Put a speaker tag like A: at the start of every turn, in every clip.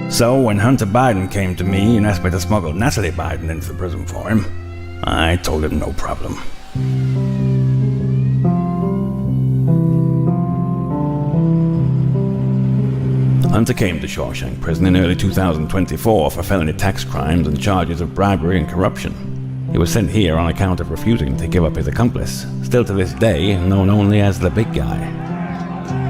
A: So when Hunter Biden came to me and asked me to smuggle Natalie Biden into the prison for him, I told him no problem. Hunter came to Shawshank Prison in early 2024 for felony tax crimes and charges of bribery and corruption. He was sent here on account of refusing to give up his accomplice, still to this day known only as the Big Guy.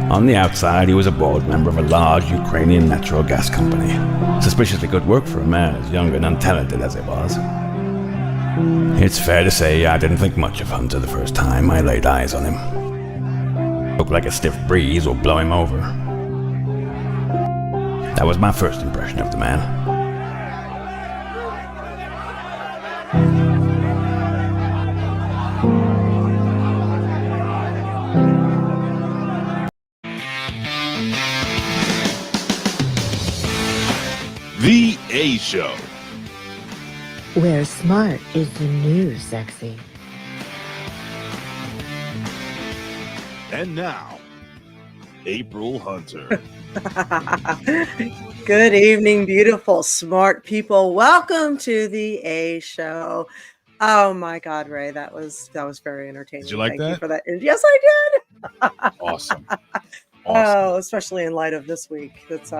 A: On the outside, he was a board member of a large Ukrainian natural gas company. Suspiciously good work for a man as young and untalented as he was. It's fair to say I didn't think much of Hunter the first time I laid eyes on him. Looked like a stiff breeze would blow him over. That was my first impression of the man.
B: The A Show,
C: where smart is the new sexy.
B: And now, April Hunter.
D: Good evening, beautiful, smart people. Welcome to the A Show. Oh my God, Ray, that was very entertaining.
B: Did you like
D: Thank
B: that?
D: you for that. Yes, I did.
B: Awesome.
D: Oh, especially in light of this week. It's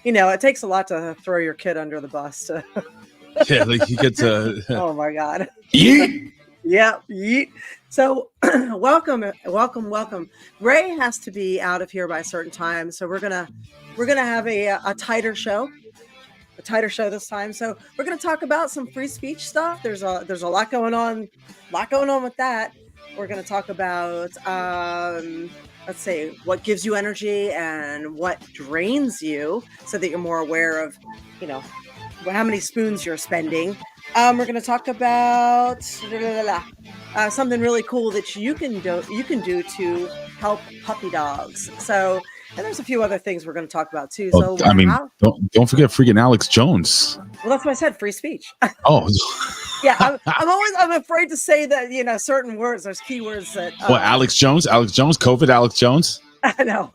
D: it takes a lot to throw your kid under the bus.
B: Yeah, like you get to.
D: Oh my God.
B: Yeet.
D: Yeah. Yeet. So welcome. Ray has to be out of here by a certain time, so we're gonna have a tighter show. A tighter show this time. So we're gonna talk about some free speech stuff. There's a lot going on with that. We're gonna talk about let's say what gives you energy and what drains you, so that you're more aware of, how many spoons you're spending. We're going to talk about something really cool that you can do to help puppy dogs. So, and there's a few other things we're going to talk about too. So,
B: don't forget freaking Alex Jones.
D: Well, that's what I said. Free speech.
B: Oh,
D: yeah. I'm afraid to say that, certain words. There's keywords that.
B: Alex Jones, COVID, Alex Jones.
D: I know.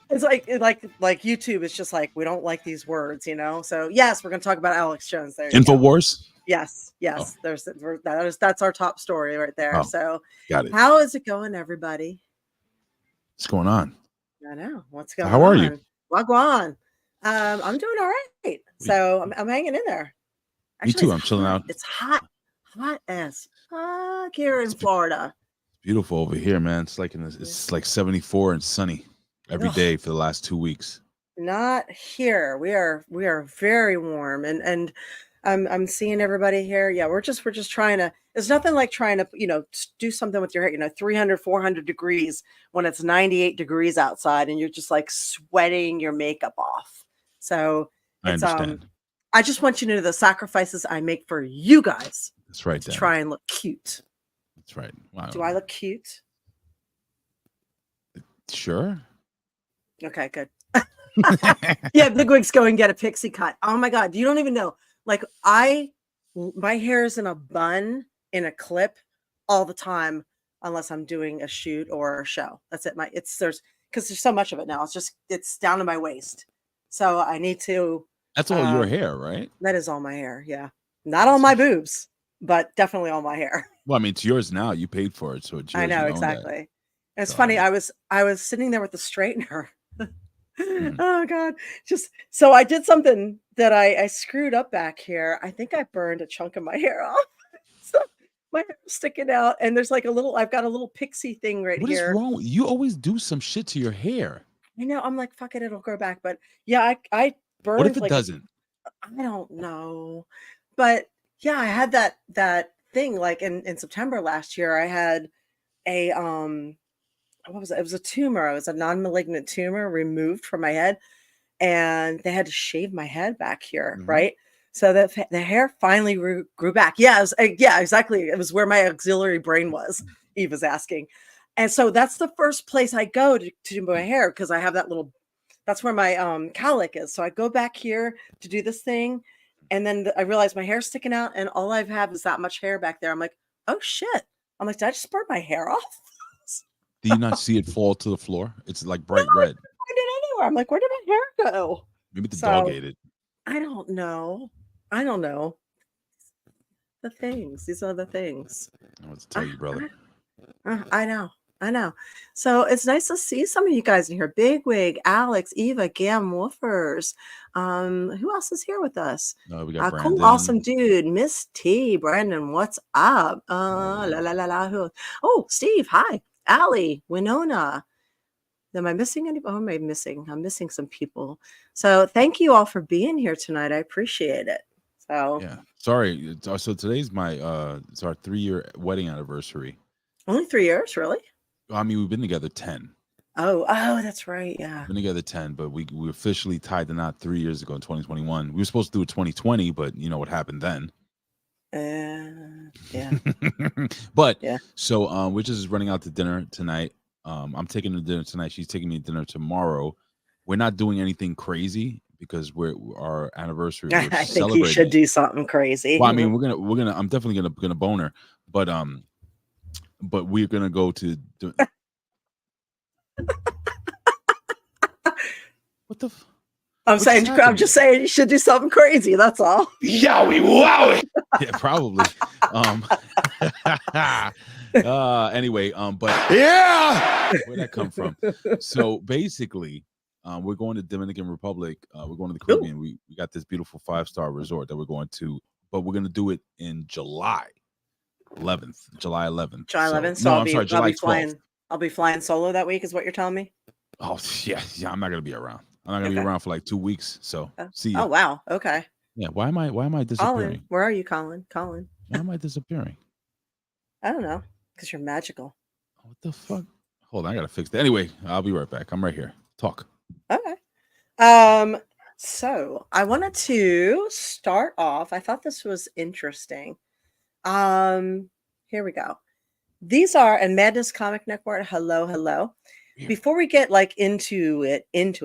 D: It's like YouTube. It's just like, we don't like these words, So yes, we're going to talk about Alex Jones. There.
B: InfoWars.
D: Yes.
B: Oh.
D: That's our top story right there.
B: Oh,
D: so
B: got it.
D: How is it going, everybody?
B: What's going on?
D: I know what's going on.
B: How are you?
D: Wagwan. I'm doing all right. So I'm hanging in there.
B: Actually, me too. I'm chilling out.
D: It's hot as fuck here in Florida.
B: Beautiful over here, man. It's like 74 and sunny every day for the last 2 weeks.
D: Not here. We are very warm, and I'm seeing everybody here. Yeah, we're just trying to. There's nothing like trying to do something with your hair. 300, 400 degrees when it's 98 degrees outside, and you're just like sweating your makeup off. So
B: I understand.
D: I just want you to know the sacrifices I make for you guys.
B: That's right.
D: To try and look cute.
B: That's right. Wow.
D: Do I look cute?
B: Sure.
D: Okay, good. Yeah, Bigwig's go and get a pixie cut. Oh my God, you don't even know. Like my hair is in a bun in a clip all the time, unless I'm doing a shoot or a show. That's it. Because there's so much of it now. It's down to my waist. So I need to.
B: That's all your hair, right?
D: That is all my hair. Yeah, not all my boobs, but definitely all my hair.
B: Well, I mean, it's yours now. You paid for it, so it's yours.
D: I know, exactly. And it's funny. I was sitting there with the straightener. Oh God! Just so I did something that I screwed up back here. I think I burned a chunk of my hair off. So my hair is sticking out, and there's like I've got a little pixie thing right here.
B: What is wrong? You always do some shit to your hair.
D: I'm like, fuck it, it'll grow back. But yeah, I burned.
B: What if it doesn't?
D: I don't know, but yeah, I had that thing like in September last year. I had a what was it? It was a tumor. It was a non-malignant tumor removed from my head, and they had to shave my head back here, right? So that the hair finally grew back. Yeah, exactly. It was where my auxiliary brain was. Eve was asking, and so that's the first place I go to do my hair, because I have that little. That's where my cowlick is. So I go back here to do this thing, and then I realize my hair's sticking out, and all I have is that much hair back there. I'm like, oh shit! I'm like, did I just burn my hair off?
B: Do you not see it fall to the floor? It's like bright red.
D: I didn't find it anywhere. I'm like, where did my hair go?
B: Maybe the dog ate it.
D: I don't know. I don't know. The things. These are the things.
B: I want to tell you, brother.
D: I know. I know. So it's nice to see some of you guys in here. Bigwig, Alex, Eva, Gam, Woofers. Who else is here with us?
B: We got
D: Cool,
B: Brandon.
D: awesome dude. Miss T, Brandon, what's up? La la la la. Oh, Steve, hi. Allie, Winona. Am I missing anybody? Oh, am I missing? I'm missing some people. So thank you all for being here tonight. I appreciate it. So
B: Yeah. Sorry. So today's it's our 3-year wedding anniversary.
D: only 3 years, really?
B: I mean, we've been together 10.
D: Oh, that's right. Yeah.
B: Been together 10, but we officially tied the knot 3 years ago in 2021. We were supposed to do it 2020, but you know what happened then.
D: Yeah.
B: But
D: Yeah.
B: so we're just running out to dinner tonight. I'm taking her to dinner tonight. She's taking me to dinner tomorrow. We're not doing anything crazy because our anniversary. We're
D: I think you should do something crazy.
B: Well, I mean, we're gonna. I'm definitely gonna bone her, but we're gonna go to. What the?
D: I'm just saying you should do something crazy. That's all.
B: Yowie wowie. Yeah, probably. Anyway, but yeah, where'd that come from? So basically, we're going to Dominican Republic. We're going to the Caribbean. We got this beautiful 5-star resort that we're going to, but we're going to do it in July 11th.
D: July 11th.
B: So no, I'm sorry, July 12th.
D: I'll be flying solo that week, is what you're telling me?
B: Oh yeah. I'm not going to be around. I'm not going to be around for like 2 weeks. So see you.
D: Oh wow. Okay.
B: Yeah. Why am I disappearing?
D: Colin, where are you, Colin?
B: Why am I disappearing?
D: I don't know. Because you're magical.
B: What the fuck? Hold on, I gotta fix that. Anyway, I'll be right back. I'm right here. Talk.
D: Okay. So I wanted to start off. I thought this was interesting. Here we go. These are and Madness Comic Network. Hello. Yeah. Before we get like into it, and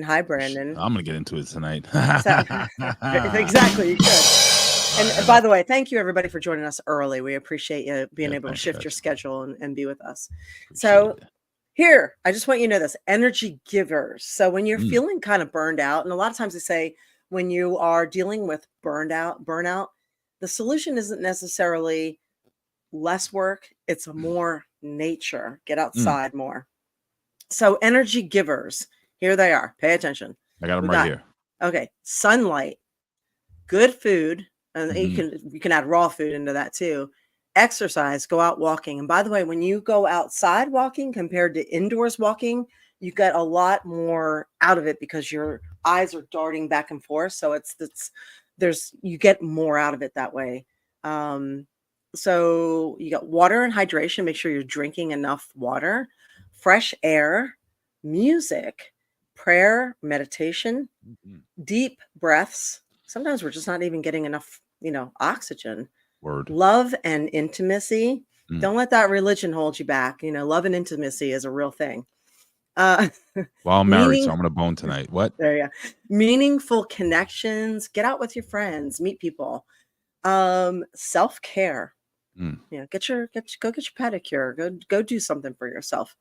D: hi, Brandon.
B: I'm gonna get into it tonight.
D: Exactly, you could. And by the way, thank you everybody for joining us early. We appreciate you being able to shift your schedule and be with us. Here, I just want you to know this: energy givers. So when you're feeling kind of burned out, and a lot of times they say when you are dealing with burnout, the solution isn't necessarily less work; it's more nature. Get outside more. So energy givers, here they are. Pay attention.
B: I got them right here.
D: Okay, sunlight, good food, and you can add raw food into that too. Exercise, go out walking. And by the way, when you go outside walking compared to indoors walking, you get a lot more out of it because your eyes are darting back and forth. So you get more out of it that way. So you got water and hydration. Make sure you're drinking enough water, fresh air, music, prayer, meditation, deep breaths. Sometimes we're just not even getting enough, oxygen.
B: Word.
D: Love and intimacy. Don't let that religion hold you back. Love and intimacy is a real thing.
B: Well, I'm married, so I'm going to bone tonight. What?
D: There you go. Meaningful connections. Get out with your friends. Meet people. Self-care. Go get your pedicure. Go do something for yourself.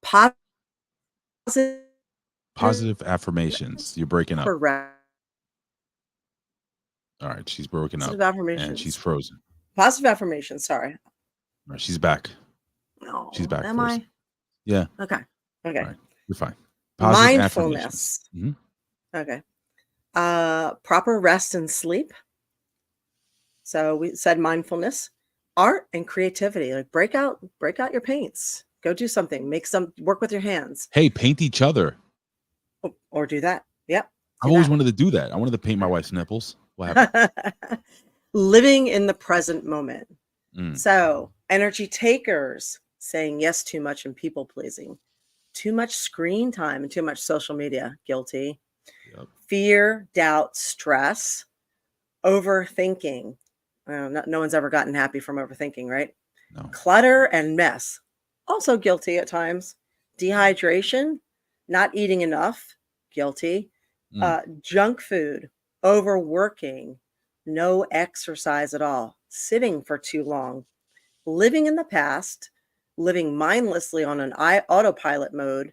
B: Positive affirmations. You're breaking up.
D: Correct.
B: All right, she's broken up.
D: Affirmations.
B: And she's frozen.
D: Positive affirmations. Sorry.
B: All right, she's back.
D: No,
B: she's back.
D: Am I?
B: Yeah.
D: Okay.
B: All right, you're fine. Positive
D: Mindfulness. Okay. Proper rest and sleep. So we said mindfulness, art and creativity. Like break out your paints. Go do something. Work with your hands.
B: Hey, paint each other.
D: Or do that. Yep.
B: I've always wanted to do that. I wanted to paint my wife's nipples. What happened?
D: Living in the present moment. So energy takers, saying yes too much and people pleasing, too much screen time and too much social media, guilty. Yep. Fear, doubt, stress, overthinking. No one's ever gotten happy from overthinking, right?
B: No.
D: Clutter and mess, also guilty at times. Dehydration, not eating enough, guilty. Junk food, overworking, no exercise at all, sitting for too long, living in the past, living mindlessly on an autopilot mode,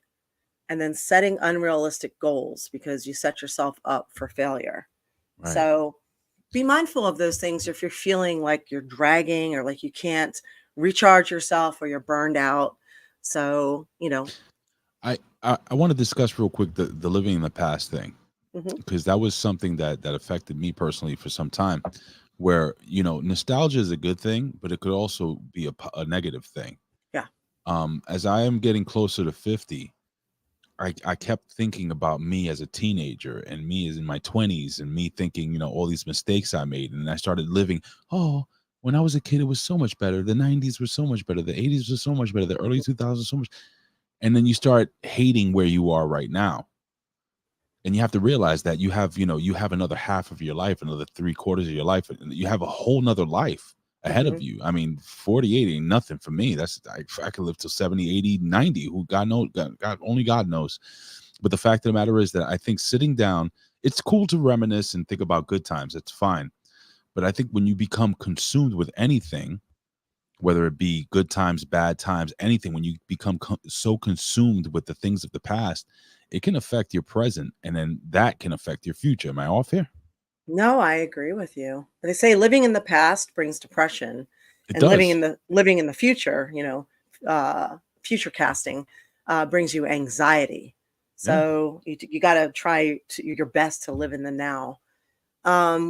D: and then setting unrealistic goals because you set yourself up for failure.
B: Right.
D: So be mindful of those things if you're feeling like you're dragging or like you can't recharge yourself or you're burned out. So,
B: I want to discuss real quick the living in the past thing,
D: mhm,
B: because that was something that affected me personally for some time, where nostalgia is a good thing, but it could also be a negative thing.
D: yeah.
B: As I am getting closer to 50, I kept thinking about me as a teenager and me as in my 20s and me thinking, all these mistakes I made. And I started living, oh, when I was a kid, it was so much better. The 90s were so much better. The 80s was so much better. The early 2000s so much. And then you start hating where you are right now. And you have to realize that you have another half of your life, another 3/4 of your life, and you have a whole nother life ahead of
D: Mhm.
B: you. I mean, 48 ain't nothing for me. I could live till 70, 80, 90. Who God knows, God only God knows. But the fact of the matter is that I think sitting down, it's cool to reminisce and think about good times. It's fine. But I think when you become consumed with anything, whether it be good times, bad times, anything, when you become so consumed with the things of the past, it can affect your present, and then that can affect your future. Am I off here?
D: No, I agree with you. They say living in the past brings depression,
B: It
D: and
B: does.
D: living in the future, future casting, brings you anxiety.
B: Yeah.
D: So you got to try your best to live in the now.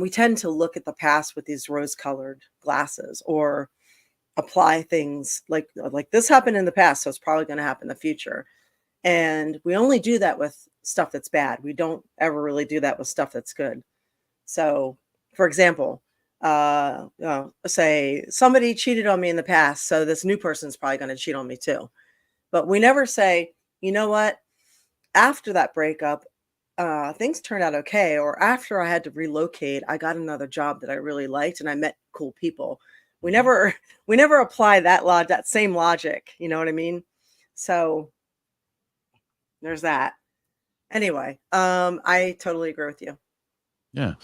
D: We tend to look at the past with these rose-colored glasses, or apply things like this happened in the past, so it's probably going to happen in the future. And we only do that with stuff that's bad. We don't ever really do that with stuff that's good. So, for example, say somebody cheated on me in the past, so this new person's probably going to cheat on me too. But we never say, you know what? After that breakup, things turned out okay. Or after I had to relocate, I got another job that I really liked, and I met cool people. We
B: Mhm.
D: never, we never apply that same logic. You know what I mean? So there's that. Anyway, I totally agree with you.
B: Yeah.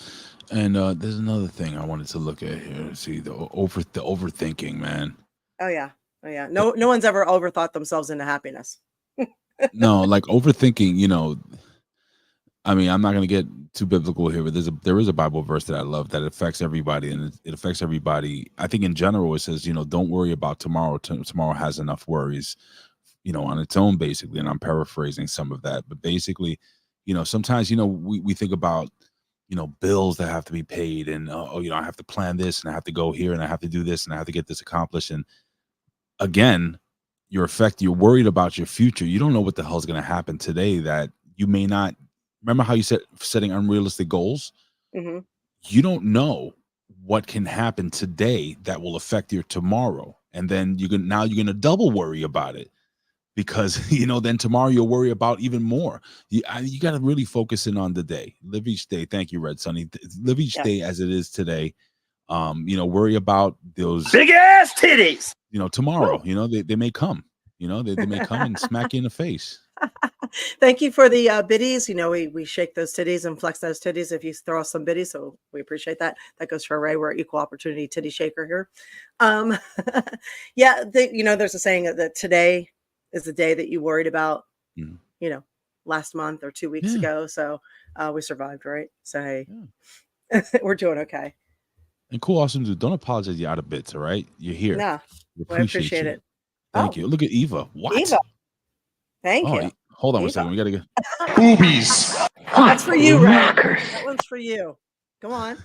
B: And there's another thing I wanted to look at here. See the overthinking, man.
D: Oh yeah. Oh yeah.
B: The-
D: No one's ever overthought themselves into happiness.
B: no, like overthinking. I mean, I'm not going to get too biblical here, but there is a Bible verse that I love that affects everybody, and it affects everybody. I think in general, it says, don't worry about tomorrow. Tomorrow has enough worries, on its own, basically. And I'm paraphrasing some of that, but basically, sometimes, we think about, bills that have to be paid, and I have to plan this, and I have to go here, and I have to do this, and I have to get this accomplished. And again, you're worried about your future. You don't know what the hell's going to happen today that you may not. Remember how you said setting unrealistic goals?
D: Hmm.
B: You don't know what can happen today that will affect your tomorrow. And then you're going to double worry about it, because then tomorrow you'll worry about even more. You got to really focus in on the day. Live each day. Thank you, Red Sonny. Live each day as it is today. Worry about those
E: big ass titties.
B: Tomorrow, they may come. They may come and smack you in the face.
D: Thank you for the biddies. We shake those titties and flex those titties if you throw us some biddies. So we appreciate that. That goes for Ray. We're equal opportunity titty shaker here. Yeah, there's a saying that today is the day that you worried about,
B: Mhm.
D: last month or 2 weeks
B: Yeah.
D: ago. So we survived, right? So hey,
B: Yeah.
D: we're doing okay.
B: And cool, awesome dude. Don't apologize. You're out of bits, all right? You're here.
D: Nah,
B: We
D: I appreciate
B: you.
D: it.
B: Thank you. Look at Eva. What?
D: Eva, thank
B: Oh,
D: you.
B: hold on one
D: Eva.
B: second. We got to go.
E: Boobies.
D: That's for you, Ray. That one's for you. Come on.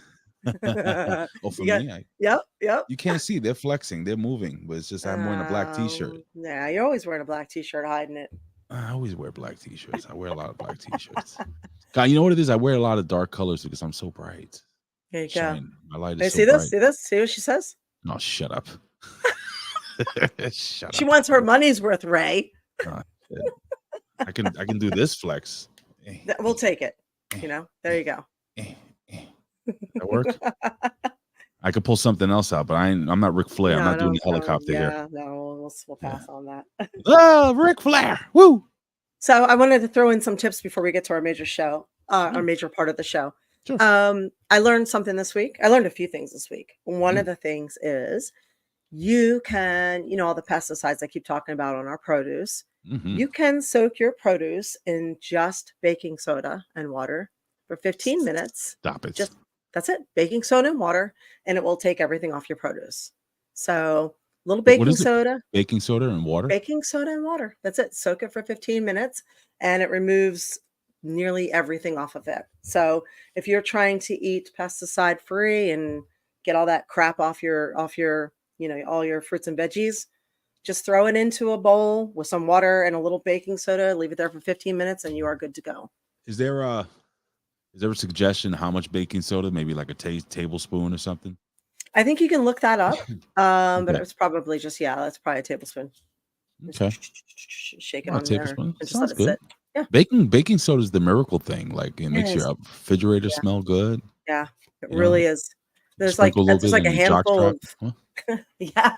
B: Oh, for
D: You got-
B: me?
D: Yep.
B: You can't see. They're flexing. They're moving. But it's just I'm wearing a black t-shirt.
D: Yeah, you're always wearing a black t-shirt, hiding it.
B: I always wear black t-shirts. I wear a lot of black t-shirts. God, you know what it is? I wear a lot of dark colors because I'm so bright.
D: There you
B: Shine. My light
D: go.
B: is
D: Hey,
B: so bright.
D: see this? See what she says?
B: No, shut up. Shut
D: She
B: up.
D: wants her money's worth, Ray.
B: Oh, shit. I can do this flex.
D: We'll take it. There you go.
B: That work? I could pull something else out, but I'm not Ric Flair. I'm not doing the helicopter here.
D: No, we'll pass on that.
B: Oh, Ric Flair. Woo.
D: So I wanted to throw in some tips before we get to our major show, our major part of the show.
B: Sure.
D: I learned something this week. I learned a few things this week. One of the things is you can, all the pesticides I keep talking about on our produce,
B: Mm-hmm.
D: you can soak your produce in just baking soda and water for 15 minutes.
B: Stop it.
D: That's it. Baking soda and water, and it will take everything off your produce. So little
B: What
D: baking
B: is it?
D: soda.
B: Baking soda and water?
D: Baking soda and water. That's it. Soak it for 15 minutes and it removes nearly everything off of it. So if you're trying to eat pesticide free and get all that crap off your, all your fruits and veggies, just throw it into a bowl with some water and a little baking soda, leave it there for 15 minutes and you are good to go.
B: Is there a suggestion how much baking soda? Maybe like a tablespoon or something?
D: I think you can look that up. But
B: Okay.
D: it's probably just, that's probably a tablespoon.
B: Okay.
D: Shake it
B: Oh, a
D: on there
B: tablespoon.
D: and just
B: Sounds
D: let it
B: good.
D: sit. Yeah.
B: Baking soda is the miracle thing. Like it makes
D: is.
B: your refrigerator
D: Yeah.
B: smell good.
D: Yeah, it
B: You
D: really
B: know,
D: is. There's
B: sprinkle a little
D: there's
B: bit
D: like a
B: in your
D: handful
B: jockstrap.
D: of
B: Huh?
D: yeah.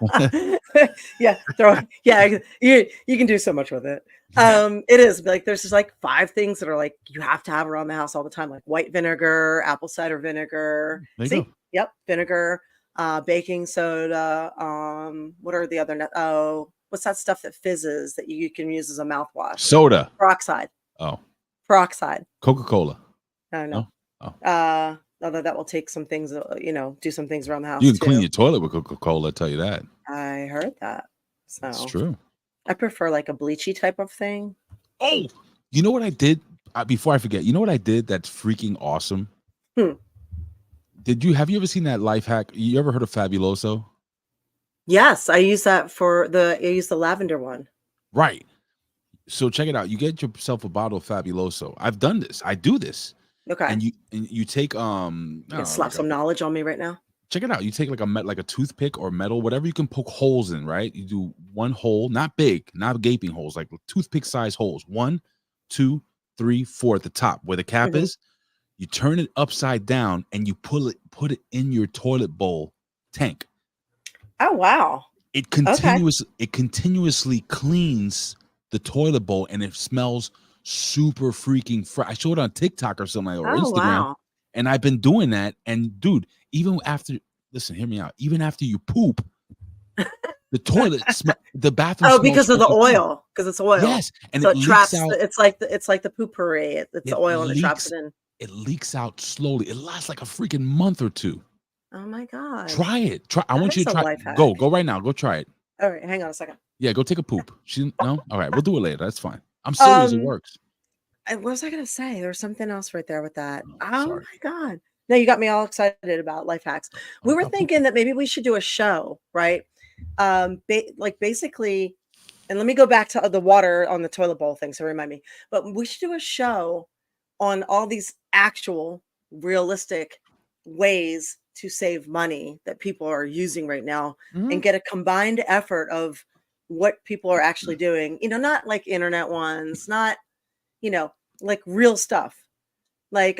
D: You can do so much with it. It is like there's just like 5 things that are like you have to have around the house all the time, like white vinegar, apple cider vinegar.
B: There you
D: See?
B: go.
D: Yep, vinegar, baking soda. What are the other what's that stuff that fizzes that you can use as a mouthwash?
B: Soda.
D: Peroxide.
B: Oh.
D: Peroxide.
B: Coca-Cola.
D: I don't know.
B: Oh.
D: Although that will take some things, do some things around the house.
B: You can
D: too.
B: clean your toilet with Coca-Cola, I tell you that.
D: I heard that. So
B: It's true.
D: I prefer like a bleachy type of thing.
B: Oh, you know what I did? Before I forget, you know what I did that's freaking awesome? Have you ever seen that life hack? You ever heard of Fabuloso?
D: Yes, I use that I use the lavender one.
B: Right. So check it out. You get yourself a bottle of Fabuloso. I've done this. I do this.
D: Okay.
B: And you take
D: You can slap some knowledge on me right now.
B: Check it out. You take like a toothpick or metal, whatever you can poke holes in, right? You do one hole, not big, not gaping holes, like toothpick size holes. 1, 2, 3, 4 at the top where the cap is. You turn it upside down and you put it in your toilet bowl tank.
D: Oh wow.
B: It continuously cleans the toilet bowl and it smells super freaking fresh. I showed it on TikTok or something or Instagram.
D: Wow.
B: And I've been doing that. And dude, even after, listen, hear me out. Even after you poop, the toilet, the bathroom.
D: Oh, because of the oil. Because it's oil.
B: Yes, and
D: so
B: it
D: traps.
B: out,
D: it's like the poopery. It's the oil and it traps it in.
B: It leaks out slowly. It lasts like a freaking month or 2.
D: Oh my god!
B: Try it. I want you to try. Go right now. Go try it.
D: All right, hang on a second.
B: Yeah, go take a poop. No. All right, we'll do it later. That's fine. I'm serious. It works.
D: What was I gonna say? There was something else right there with that.
B: Oh,
D: my god! No, you got me all excited about life hacks. We were thinking that maybe we should do a show, right? Basically, and let me go back to the water on the toilet bowl thing. So remind me. But we should do a show on all these actual, realistic ways to save money that people are using right now, and get a combined effort of what people are actually doing. Not like internet ones, not like real stuff. Like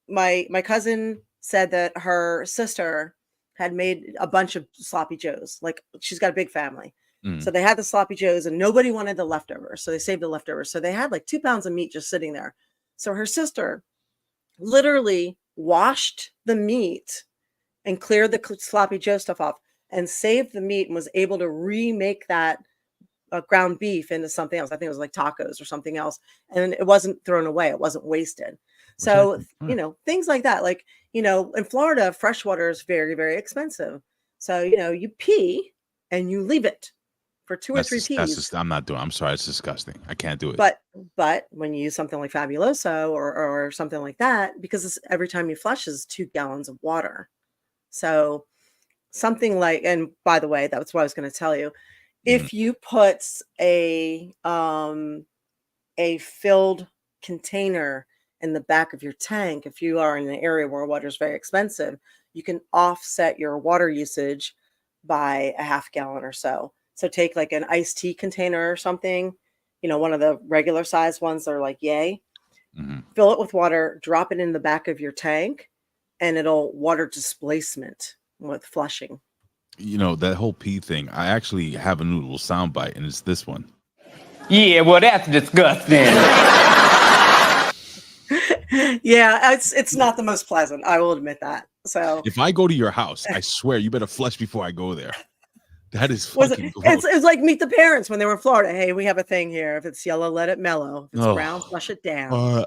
D: my cousin said that her sister had made a bunch of sloppy joes. Like she's got a big family. So they had the sloppy joes and nobody wanted the leftovers. So they saved the leftovers. So they had like 2 pounds of meat just sitting there. So her sister literally washed the meat and cleared the sloppy joe stuff off and saved the meat and was able to remake that ground beef into something else. I think it was like tacos or something else. And it wasn't thrown away. It wasn't wasted. So, things like that. Like, in Florida, fresh water is very, very expensive. So, you pee and you leave it for 2 or 3 peas.
B: I'm not doing. I'm sorry, it's disgusting. I can't do it.
D: But when you use something like Fabuloso or something like that, because every time you flush is 2 gallons of water. So something like, and by the way, that's what I was going to tell you. If you put a filled container in the back of your tank, if you are in an area where water is very expensive, you can offset your water usage by a half gallon or so. So take like an iced tea container or something, one of the regular size ones that are like yay, fill it with water, drop it in the back of your tank, and it'll water displacement with flushing.
B: That whole pee thing, I actually have a new little soundbite, and it's this one.
E: Yeah, well, that's disgusting.
D: Yeah, it's not the most pleasant. I will admit that. So
B: if I go to your house, I swear you better flush before I go there. That is
D: Was
B: fucking gross.
D: it's like Meet the Parents when they were in Florida. Hey, we have a thing here. If it's yellow, let it mellow. If it's brown, flush it down.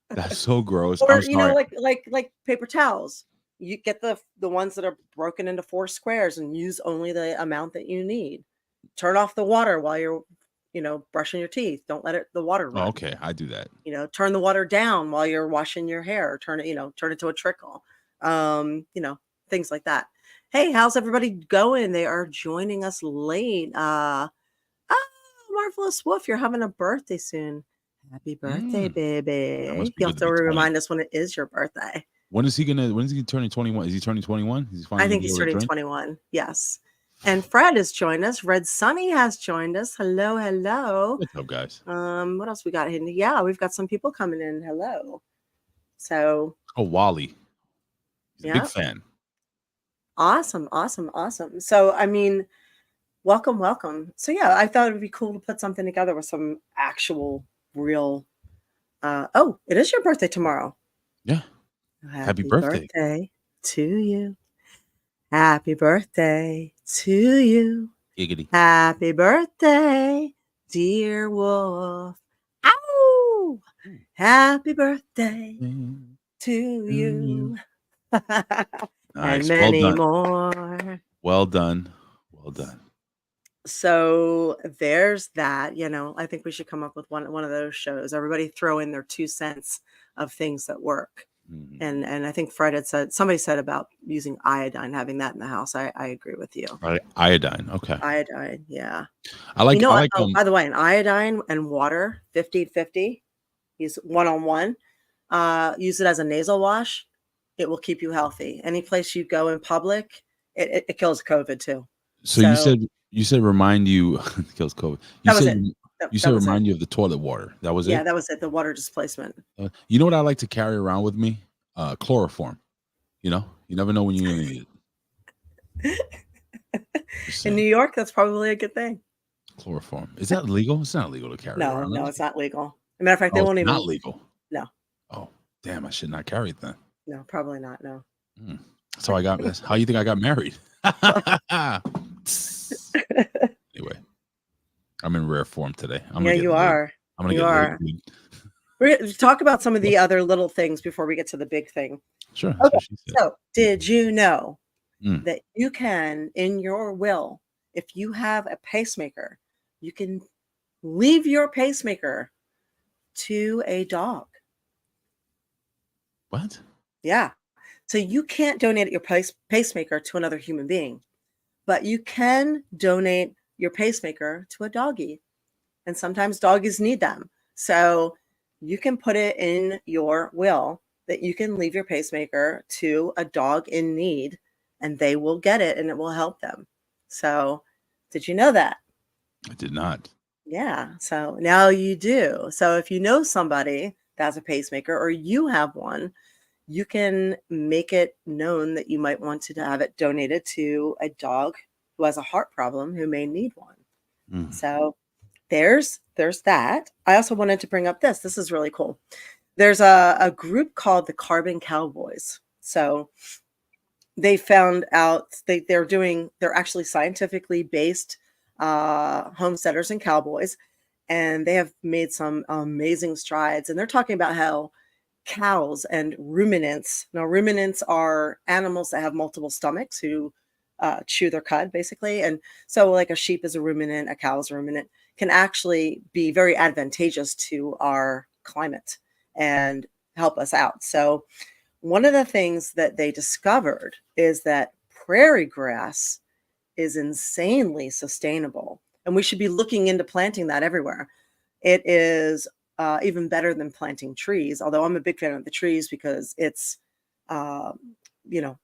B: That's so gross.
D: Or
B: I'm sorry.
D: like paper towels. You get the ones that are broken into 4 squares and use only the amount that you need. Turn off the water while you're, brushing your teeth. Don't let the water run.
B: Oh, okay, I do that.
D: Turn the water down while you're washing your hair. Turn it to a trickle. Things like that. Hey, how's everybody going? They are joining us late. Marvelous Wolf, you're having a birthday soon. Happy birthday, baby. You have to remind us when it is your birthday.
B: When is he turning 21? Is he turning 21?
D: I think he's turning 21. Yes. And Fred has joined us. Red Sunny has joined us. Hello, hello.
B: What's up, guys?
D: What else we got here? Yeah, we've got some people coming in. Hello. So.
B: Oh, Wally. He's a big fan.
D: Awesome. So, welcome. So, yeah, I thought it would be cool to put something together with some actual, real. It is your birthday tomorrow.
B: Yeah. Happy birthday
D: to you. Happy birthday to you.
B: Giggity.
D: Happy birthday, dear Wolf. Ow! Happy birthday to you.
B: Nice.
D: And many more.
B: Well done.
D: So there's that. I think we should come up with one of those shows. Everybody throw in their 2 cents of things that work. And I think Fred had somebody said about using iodine, having that in the house. I agree with you.
B: Right. Iodine. Okay.
D: Iodine. Yeah.
B: I like,
D: by the way, an iodine and water, 50-50, use 1-on-1, use it as a nasal wash. It will keep you healthy. Any place you go in public, it kills COVID too.
B: So you said remind you kills COVID. You said remind you of the toilet water. That was it?
D: Yeah, that was it. The water displacement.
B: You know what I like to carry around with me? Chloroform. You never know when you're going to need it.
D: In New York, that's probably a good thing.
B: Chloroform. Is that legal? It's not legal to carry around.
D: No, it's not legal. As a matter of fact, they won't even.
B: Not legal.
D: No.
B: Oh, damn! I should not carry it then.
D: No, probably not. No.
B: So I got this. How you think I got married? Anyway, I'm in rare form today.
D: You are.
B: I'm gonna get laid.
D: We're going to talk about some of the other little things before we get to the big thing.
B: Sure.
D: Okay. So, did you know that you can, in your will, if you have a pacemaker, you can leave your pacemaker to a dog?
B: What?
D: Yeah. So you can't donate your pacemaker to another human being, but you can donate your pacemaker to a doggy. And sometimes doggies need them. So you can put it in your will that you can leave your pacemaker to a dog in need, and they will get it and it will help them. So did you know that?
B: I did not.
D: Yeah. So now you do. So if you know somebody that has a pacemaker or you have one, you can make it known that you might want to have it donated to a dog who has a heart problem who may need one. So there's that. I also wanted to bring up this. This is really cool. There's a group called the Carbon Cowboys. So they found out they're actually scientifically based homesteaders and cowboys, and they have made some amazing strides. And they're talking about how cows and ruminants. Now, ruminants are animals that have multiple stomachs who chew their cud, basically. And so like a sheep is a ruminant, a cow is a ruminant, can actually be very advantageous to our climate and help us out. So one of the things that they discovered is that prairie grass is insanely sustainable. And we should be looking into planting that everywhere. It is even better than planting trees, although I'm a big fan of the trees because it's, a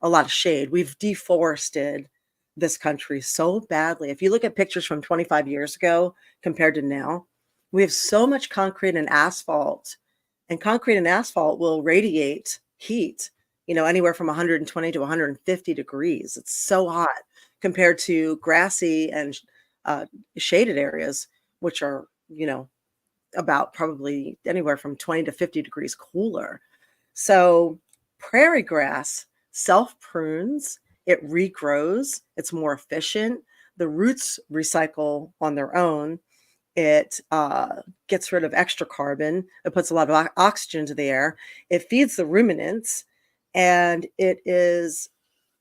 D: lot of shade. We've deforested this country so badly. If you look at pictures from 25 years ago compared to now, we have so much concrete and asphalt, and concrete and asphalt will radiate heat, anywhere from 120 to 150 degrees. It's so hot compared to grassy and shaded areas, which are, about probably anywhere from 20 to 50 degrees cooler. So prairie grass self prunes. it regrows. It's more efficient. The roots recycle on their own. It gets rid of extra carbon. It puts a lot of oxygen to the air. It feeds the ruminants, and it is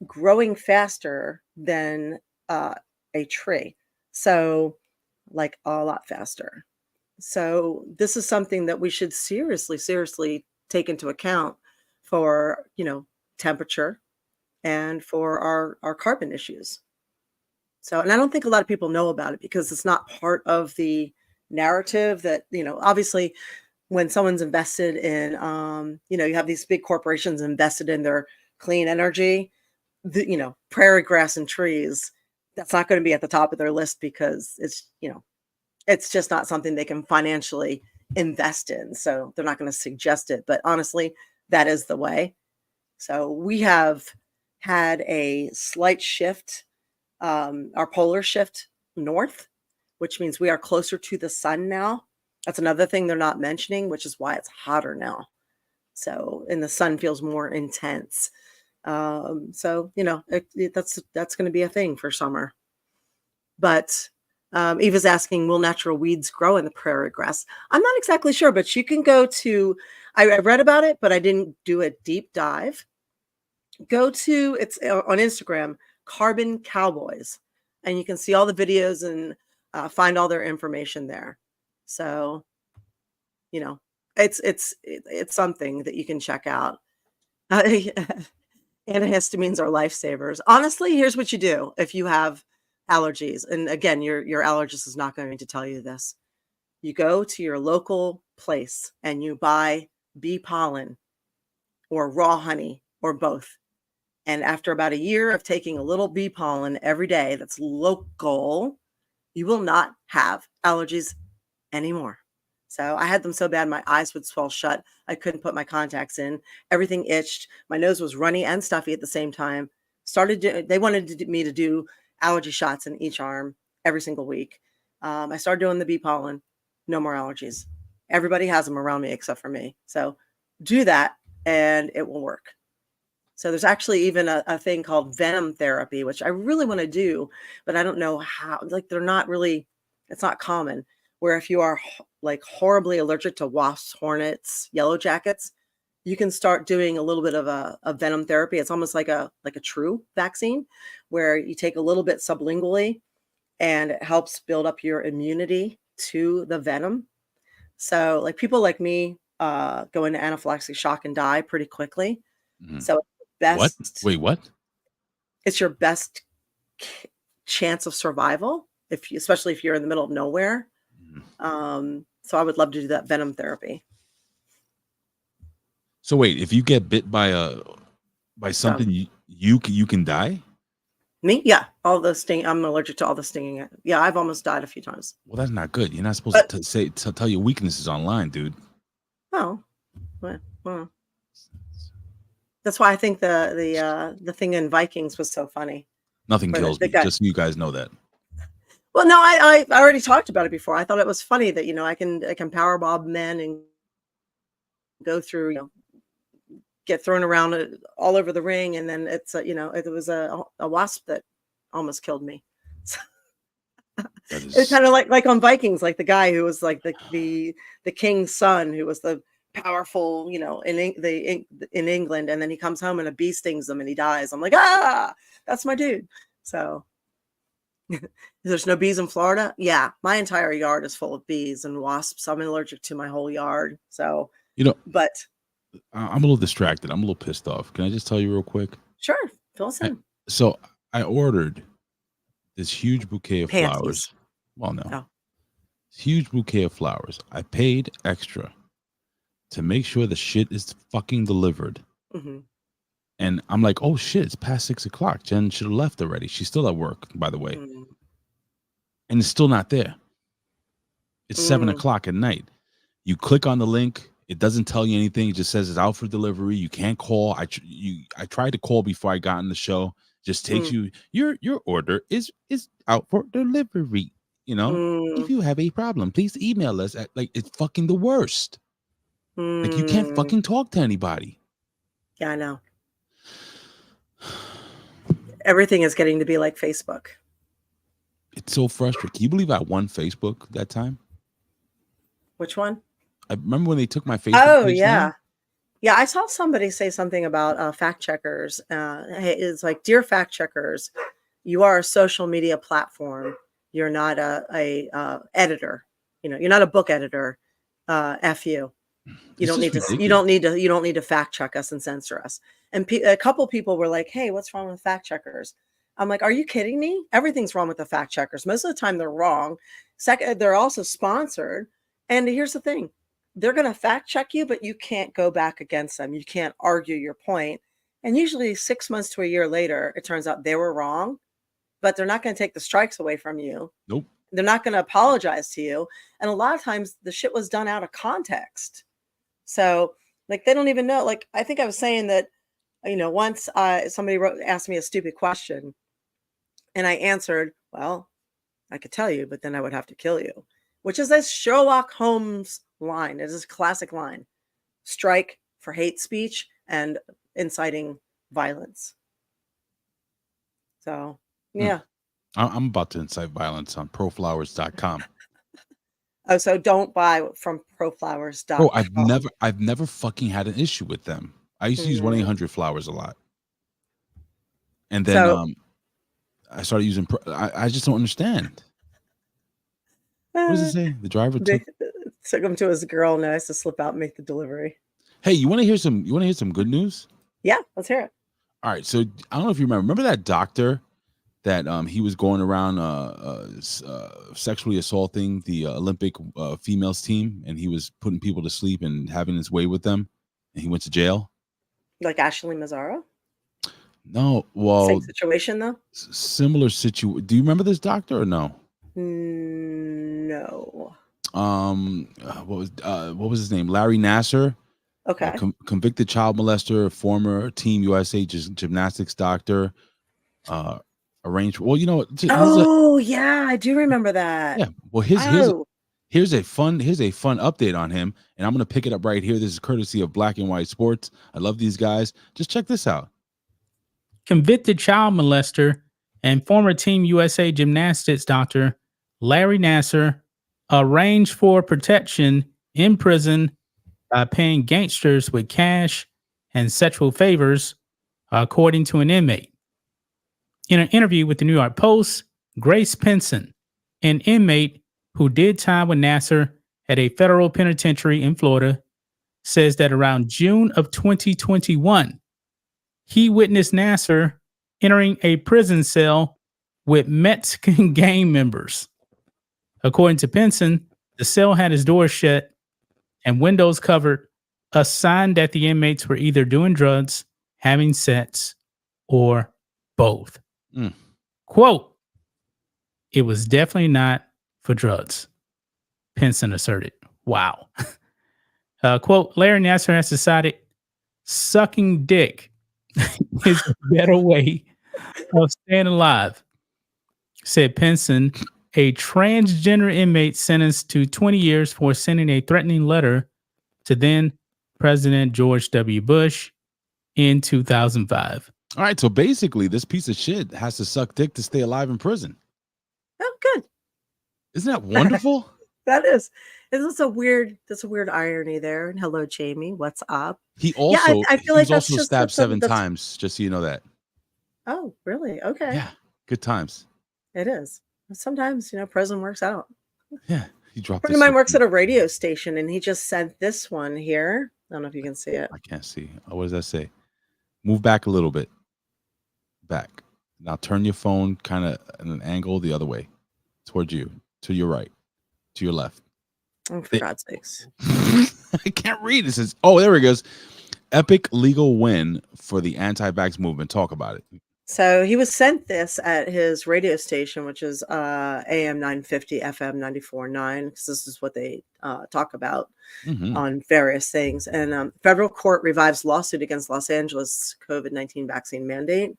D: growing faster than a tree. So, like a lot faster. So this is something that we should seriously take into account for, temperature and for our carbon issues. So, and I don't think a lot of people know about it because it's not part of the narrative that, obviously when someone's invested in, you have these big corporations invested in their clean energy, prairie grass and trees, that's not going to be at the top of their list because it's just not something they can financially invest in. So they're not going to suggest it. But honestly, that is the way. So we have had a slight shift, our polar shift north, which means we are closer to the sun now. That's another thing they're not mentioning, which is why it's hotter now. So, and the sun feels more intense. So, that's going to be a thing for summer. But Eva's asking, will natural weeds grow in the prairie grass? I'm not exactly sure, but you can go to, I read about it, but I didn't do a deep dive. It's on Instagram, Carbon Cowboys, and you can see all the videos and find all their information there. So, it's something that you can check out. Antihistamines are lifesavers. Honestly, here's what you do if you have allergies. And again, your allergist is not going to tell you this. You go to your local place and you buy bee pollen or raw honey or both. And after about a year of taking a little bee pollen every day that's local, you will not have allergies anymore. So I had them so bad, my eyes would swell shut. I couldn't put my contacts in. Everything itched. My nose was runny and stuffy at the same time. They wanted me to do allergy shots in each arm every single week. I started doing the bee pollen. No more allergies. Everybody has them around me except for me. So do that and it will work. So there's actually even a thing called venom therapy, which I really want to do, but I don't know how. Like it's not common. Where if you are like horribly allergic to wasps, hornets, yellow jackets, you can start doing a little bit of a venom therapy. It's almost like a true vaccine where you take a little bit sublingually and it helps build up your immunity to the venom. So like people like me go into anaphylactic shock and die pretty quickly. Mm-hmm. So
B: what? Wait, what?
D: It's your best chance of survival, especially if you're in the middle of nowhere. So I would love to do that venom therapy.
B: So wait, if you get bit by something, you can die?
D: Me? Yeah. All the sting. I'm allergic to all the stinging. Yeah, I've almost died a few times.
B: Well, that's not good. You're not supposed to tell your weaknesses online, dude.
D: Oh, well. That's why I think the thing in Vikings was so funny.
B: Nothing kills me. Just so you guys know that.
D: Well, no, I already talked about it before. I thought it was funny that I can power bob men and go through, get thrown around all over the ring, and then it's it was a wasp that almost killed me. It's kind of like on Vikings, like the guy who was like the king's son, who was the powerful, in England, and then he comes home and a bee stings him and he dies. I'm like, that's my dude. So. There's no bees in Florida. Yeah, my entire yard is full of bees and wasps. I'm allergic to my whole yard. So but
B: I'm a little distracted. I'm a little pissed off. Can I just tell you real quick?
D: Sure, fill us in.
B: So I ordered this huge bouquet of flowers. Well, no, huge bouquet of flowers. I paid extra to make sure the shit is fucking delivered. Mm-hmm. And I'm like, oh shit, it's past 6:00. Jen should have left already. She's still at work, by the way. Mm. And it's still not there. It's 7:00 at night. You click on the link. It doesn't tell you anything. It just says it's out for delivery. You can't call. I tried to call before I got on the show. Just takes you. Your order is out for delivery. If you have a problem, please email us at it's fucking the worst. Like you can't fucking talk to anybody.
D: Yeah, I know. Everything is getting to be like Facebook.
B: It's so frustrating. Can you believe I won Facebook that time?
D: Which one?
B: I remember when they took my Facebook
D: Oh,
B: page
D: yeah.
B: down.
D: Yeah, I saw somebody say something about fact checkers. Hey, it's like, dear fact checkers, you are a social media platform. You're not a editor. You're not a book editor. F you. You don't need to fact check us and censor us. And a couple people were like, "Hey, what's wrong with fact checkers?" I'm like, "Are you kidding me? Everything's wrong with the fact checkers. Most of the time, they're wrong. Second, they're also sponsored. And here's the thing: they're going to fact check you, but you can't go back against them. You can't argue your point. And usually, 6 months to a year later, it turns out they were wrong, but they're not going to take the strikes away from you.
B: Nope.
D: They're not going to apologize to you. And a lot of times, the shit was done out of context." So, like, they don't even know. Like, I think I was saying that, once somebody asked me a stupid question, and I answered, "Well, I could tell you, but then I would have to kill you," which is a Sherlock Holmes line. It is a classic line: strike for hate speech and inciting violence. So, yeah.
B: I'm about to incite violence on proflowers.com.
D: Oh, so don't buy from proflowers.com.
B: Oh, I've never fucking had an issue with them. I used to use 1-800-Flowers a lot. And then I started using I just don't understand. What does it say? The driver took
D: him to his girl and has to slip out and make the delivery.
B: Hey, you want to hear some good news?
D: Yeah, let's hear it.
B: All right. So I don't know if you remember that doctor that he was going around sexually assaulting the Olympic females team, and he was putting people to sleep and having his way with them, and he went to jail.
D: Like Ashley Mazzaro?
B: No, well,
D: same situation though.
B: Similar situation. Do you remember this doctor or no?
D: No.
B: What was his name? Larry Nassar.
D: Okay.
B: Convicted child molester, former Team USA gymnastics doctor. Arranged. Well,
D: yeah, I do remember that.
B: Yeah. Well, here's a fun update on him, and I'm gonna pick it up right here. This is courtesy of Black and White Sports. I love these guys. Just check this out.
F: Convicted child molester and former Team USA gymnastics doctor Larry Nassar arranged for protection in prison by paying gangsters with cash and sexual favors, according to an inmate. In an interview with the New York Post, Grace Pinson, an inmate who did time with Nassar at a federal penitentiary in Florida, says that around June of 2021, he witnessed Nassar entering a prison cell with Mexican gang members. According to Pinson, the cell had its doors shut and windows covered, a sign that the inmates were either doing drugs, having sex, or both. Quote, "It was definitely not for drugs," Pinson asserted. Wow. Quote, "Larry Nassar has decided sucking dick is a better way of staying alive," said Pinson, a transgender inmate sentenced to 20 years for sending a threatening letter to then President George W. Bush in 2005.
B: All right, so basically, this piece of shit has to suck dick to stay alive in prison.
D: Oh, good.
B: Isn't that wonderful?
D: That is. That's a weird irony there. And hello, Jamie. What's up?
B: He also,
D: I feel like that's
B: also
D: just
B: stabbed 7 times, just so you know that.
D: Oh, really? Okay.
B: Yeah, good times.
D: It is. Sometimes, prison works out.
B: Yeah, he dropped.
D: A friend of mine works at a radio station, and he just sent this one here. I don't know if you can see it.
B: I can't see. What does that say? Move back a little bit. Back. Now turn your phone kind of at an angle the other way, towards you, to your right, to your left.
D: Oh, for God's sakes.
B: I can't read. It says, oh, there it goes. Epic legal win for the anti-vax movement. Talk about it.
D: So he was sent this at his radio station, which is AM 950, FM 94.9, because this is what they talk about on various things. And federal court revives lawsuit against Los Angeles COVID-19 vaccine mandate.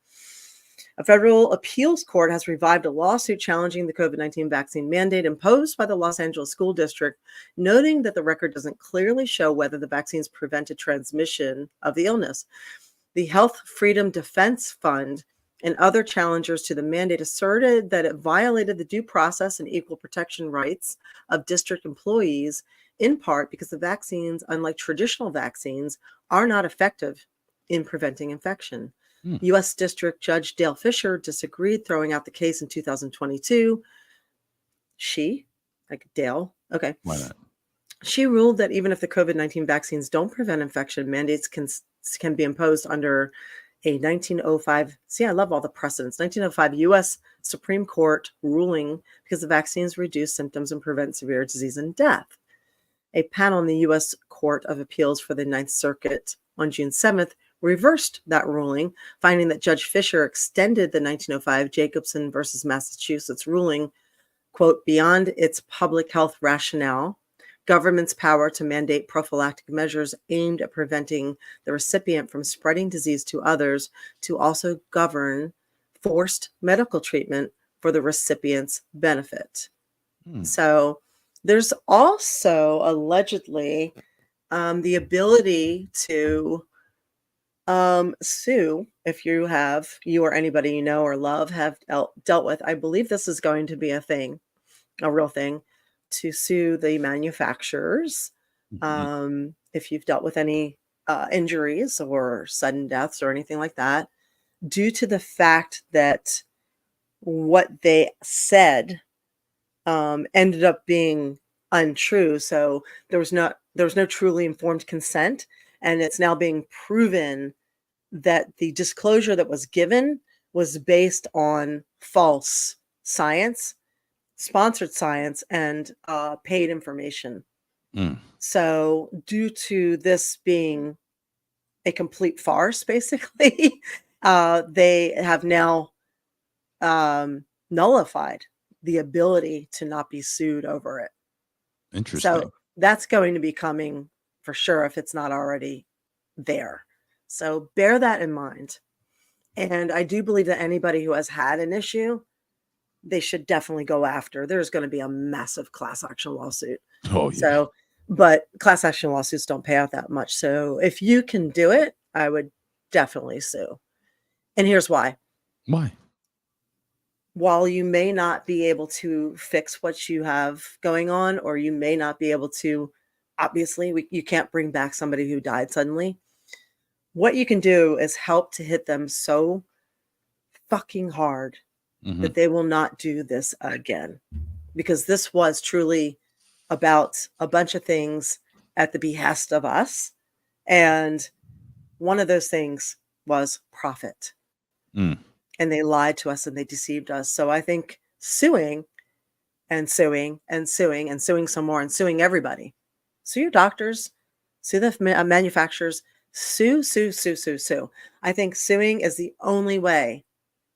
D: A federal appeals court has revived a lawsuit challenging the COVID-19 vaccine mandate imposed by the Los Angeles School District, noting that the record doesn't clearly show whether the vaccines prevented transmission of the illness. The Health Freedom Defense Fund and other challengers to the mandate asserted that it violated the due process and equal protection rights of district employees, in part because the vaccines, unlike traditional vaccines, are not effective in preventing infection. U.S. District Judge Dale Fisher disagreed, throwing out the case in 2022. She, like Dale, okay.
B: Why not?
D: She ruled that even if the COVID-19 vaccines don't prevent infection, mandates can be imposed under a 1905, see, I love all the precedents, 1905 U.S. Supreme Court ruling because the vaccines reduce symptoms and prevent severe disease and death. A panel in the U.S. Court of Appeals for the Ninth Circuit on June 7th reversed that ruling, finding that Judge Fisher extended the 1905 Jacobson versus Massachusetts ruling, quote, beyond its public health rationale, government's power to mandate prophylactic measures aimed at preventing the recipient from spreading disease to others, to also govern forced medical treatment for the recipient's benefit. So there's also allegedly the ability to sue if you or anybody you know or love have dealt with. I believe this is going to be a thing, a real thing, to sue the manufacturers if you've dealt with any injuries or sudden deaths or anything like that, due to the fact that what they said ended up being untrue. So there was no truly informed consent, and it's now being proven that the disclosure that was given was based on false science, sponsored science, and paid information. So due to this being a complete farce, basically, they have now nullified the ability to not be sued over it.
B: Interesting.
D: So that's going to be coming for sure if it's not already there. So bear that in mind. And I do believe that anybody who has had an issue, they should definitely go after. There's going to be a massive class action lawsuit.
B: Oh, yeah.
D: So, but class action lawsuits don't pay out that much. So if you can do it, I would definitely sue. And here's why.
B: Why?
D: While you may not be able to fix what you have going on, or you may not be able to, obviously, you can't bring back somebody who died suddenly. What you can do is help to hit them so fucking hard that they will not do this again. Because this was truly about a bunch of things at the behest of us. And one of those things was profit. And they lied to us and they deceived us. So I think suing and suing and suing and suing some more and suing everybody. Sue your doctors, sue the manufacturers, sue. I think suing is the only way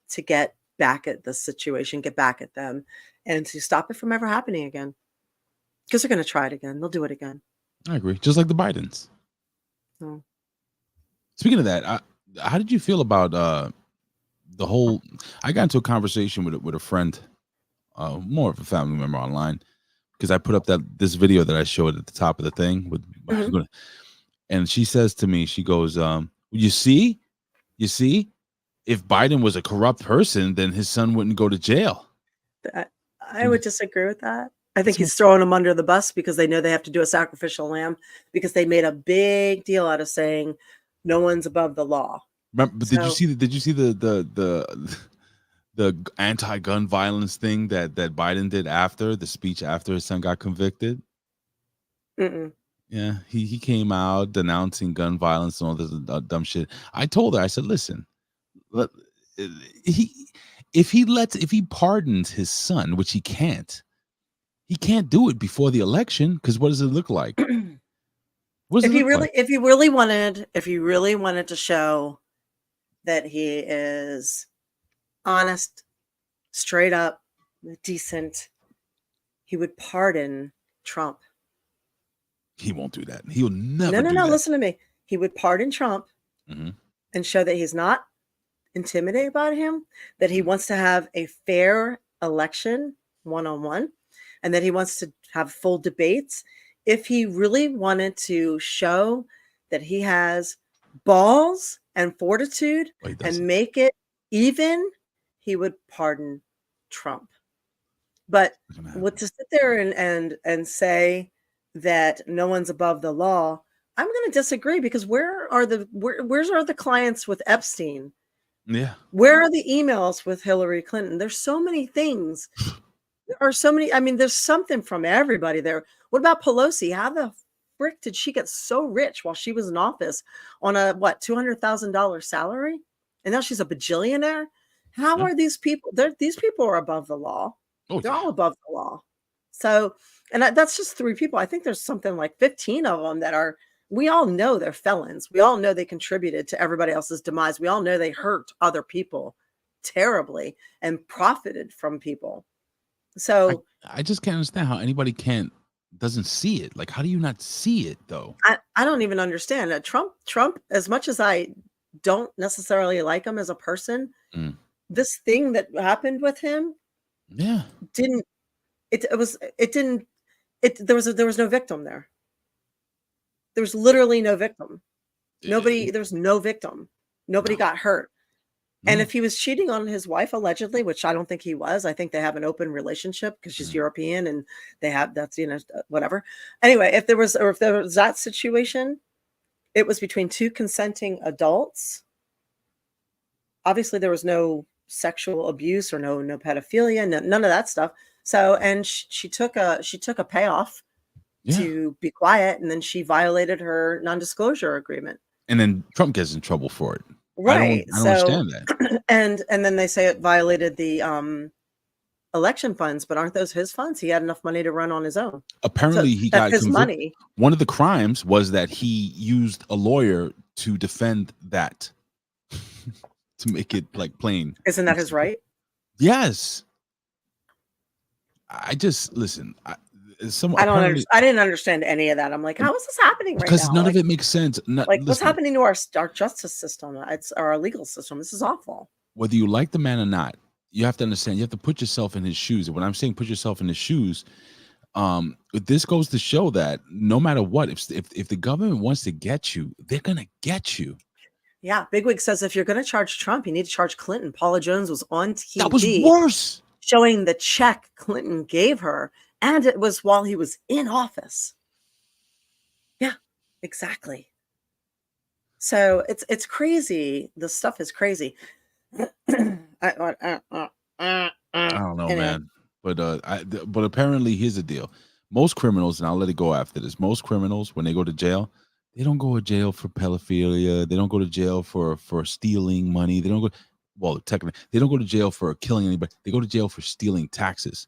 D: to get back at the situation, get back at them, and to stop it from ever happening again. Because they're going to try it again. They'll do it again.
B: I agree. Just like the Bidens.
D: Oh.
B: Speaking of that, how did you feel about the whole? I got into a conversation with a friend, more of a family member online, because I put up this video that I showed at the top of the thing with, and she says to me, she goes, you see, if Biden was a corrupt person, then his son wouldn't go to jail.
D: I would disagree with that. I think he's throwing them under the bus because they know they have to do a sacrificial lamb, because they made a big deal out of saying no one's above the law.
B: Remember, but did you see the anti-gun violence thing that Biden did after the speech after his son got convicted? Yeah, he came out denouncing gun violence and all this dumb shit. I told her, I said, listen, if he pardons his son, which he can't do it before the election, because what does it look like? If he really wanted to show that he is honest, straight up, decent, he would pardon Trump. He won't do that. He'll never.
D: No. Listen to me. He would pardon Trump and show that he's not intimidated by him, that he wants to have a fair election, one-on-one, and that he wants to have full debates. If he really wanted to show that he has balls and fortitude and make it even he would pardon Trump. But what to sit there and say that no one's above the law, I'm going to disagree, because where's are the clients with Epstein?
B: Yeah.
D: Where are the emails with Hillary Clinton? There's so many things. There are so many. I mean, there's something from everybody there. What about Pelosi? How the frick did she get so rich while she was in office on a $200,000 salary? And now she's a bajillionaire. How are these people? These people are above the law.
B: Oh,
D: they're all above the law. So, and that's just 3 people. I think there's something like 15 of them that are. We all know they're felons. We all know they contributed to everybody else's demise. We all know they hurt other people terribly and profited from people. So
B: I just can't understand how anybody doesn't see it. Like, how do you not see it though?
D: I don't even understand. Trump, as much as I don't necessarily like him as a person, this thing that happened with him, there was no victim there. There was literally no victim. There was no victim. Nobody got hurt. And if he was cheating on his wife, allegedly, which I don't think he was, I think they have an open relationship because she's European and they have, whatever. Anyway, if there was that situation, it was between 2 consenting adults. Obviously, there was no sexual abuse or no pedophilia, none of that stuff. So, and she took a payoff to be quiet, and then she violated her non-disclosure agreement.
B: And then Trump gets in trouble for it.
D: Right.
B: I don't understand that.
D: And then they say it violated the election funds, but aren't those his funds? He had enough money to run on his own.
B: Apparently, he got
D: his money.
B: One of the crimes was that he used a lawyer to defend that, to make it like plain.
D: Isn't that his right?
B: Yes. I just listen. I
D: didn't understand any of that. I'm like, how is this happening right now?
B: Because none of it makes sense.
D: What's happening to our justice system? It's our legal system. This is awful.
B: Whether you like the man or not, you have to understand. You have to put yourself in his shoes. And when I'm saying put yourself in his shoes, this goes to show that no matter what, if the government wants to get you, they're gonna get you.
D: Yeah, Bigwig says if you're going to charge Trump, you need to charge Clinton. Paula Jones was on TV.
B: That was worse.
D: Showing the check Clinton gave her, and it was while he was in office. Yeah, exactly. So it's crazy. The stuff is crazy.
B: I don't know, man. But apparently, here's the deal. Most criminals, and I'll let it go after this. Most criminals, when they go to jail, they don't go to jail for pedophilia. They don't go to jail for stealing money. They don't go. Well, technically, they don't go to jail for killing anybody. They go to jail for stealing taxes,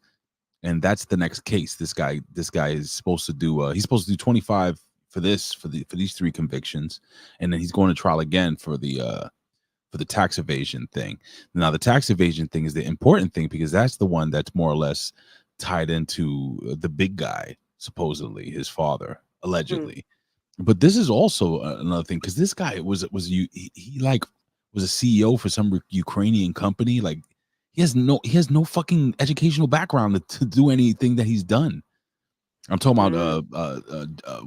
B: and that's the next case. This guy is supposed to do. He's supposed to do 25 for these 3 convictions, and then he's going to trial again for the tax evasion thing. Now, the tax evasion thing is the important thing because that's the one that's more or less tied into the big guy, supposedly his father, allegedly. But this is also another thing because this guy was a CEO for some Ukrainian company. Like he has no fucking educational background to do anything that he's done. I'm talking about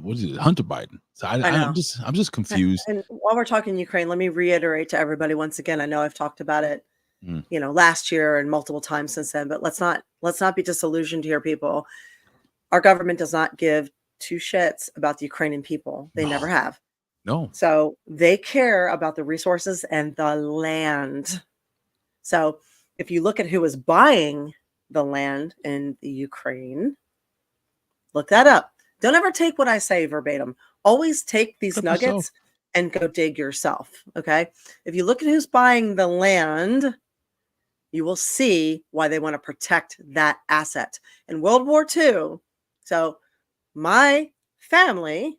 B: what is it, Hunter Biden. So I'm just confused.
D: And while we're talking Ukraine, let me reiterate to everybody once again. I know I've talked about it, last year and multiple times since then. But let's not be disillusioned here, people. Our government does not give 2 shits about the Ukrainian people. They never have.
B: No.
D: So they care about the resources and the land. So if you look at who is buying the land in the Ukraine, look that up. Don't ever take what I say verbatim. Always take these nuggets and go dig yourself. Okay. If you look at who's buying the land, you will see why they want to protect that asset. In World War II, so my family,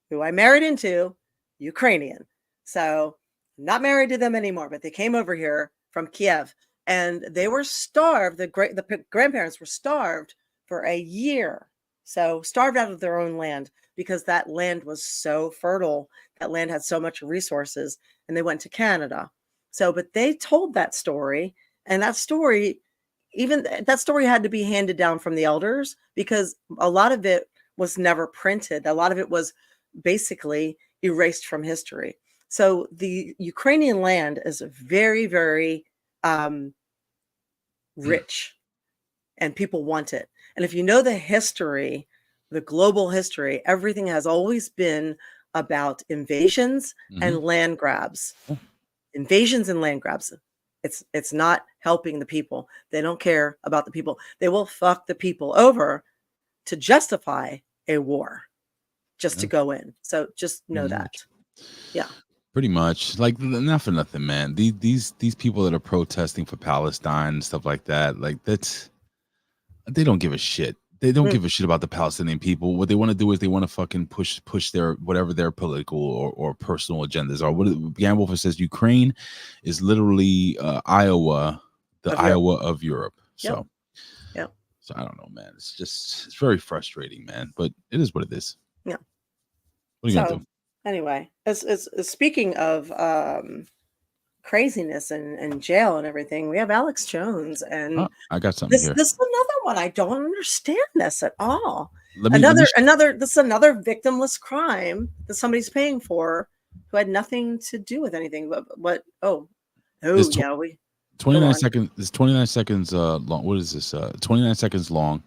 D: who I married into, Ukrainian. So I'm not married to them anymore, but they came over here from Kiev and they were starved. The grandparents were starved for a year. So starved out of their own land because that land was so fertile. That land had so much resources and they went to Canada. So, but they told that story, and that story had to be handed down from the elders because a lot of it was never printed. A lot of it was basically erased from history. So the Ukrainian land is very, very rich, and people want it. And if you know the history, the global history, everything has always been about invasions and land grabs. Invasions and land grabs. It's not helping the people. They don't care about the people. They will fuck the people over to justify a war, just to go in. So just know that. Yeah.
B: Pretty much. Like, not for nothing, man. These people that are protesting for Palestine and stuff like that, like they don't give a shit. They don't give a shit about the Palestinian people. What they want to do is they want to fucking push their whatever their political or personal agendas are. What Gamble says, Ukraine is literally Iowa, Iowa of Europe. So, so I don't know, man. It's very frustrating, man. But it is what it is.
D: Yeah.
B: What are you gonna do?
D: Anyway, as speaking of craziness and jail and everything, we have Alex Jones, and
B: I got something here.
D: This is another one. I don't understand this at all. This is another victimless crime that somebody's paying for, who had nothing to do with anything. But
B: 29 seconds. It's 29 seconds long. What is this? 29 seconds long.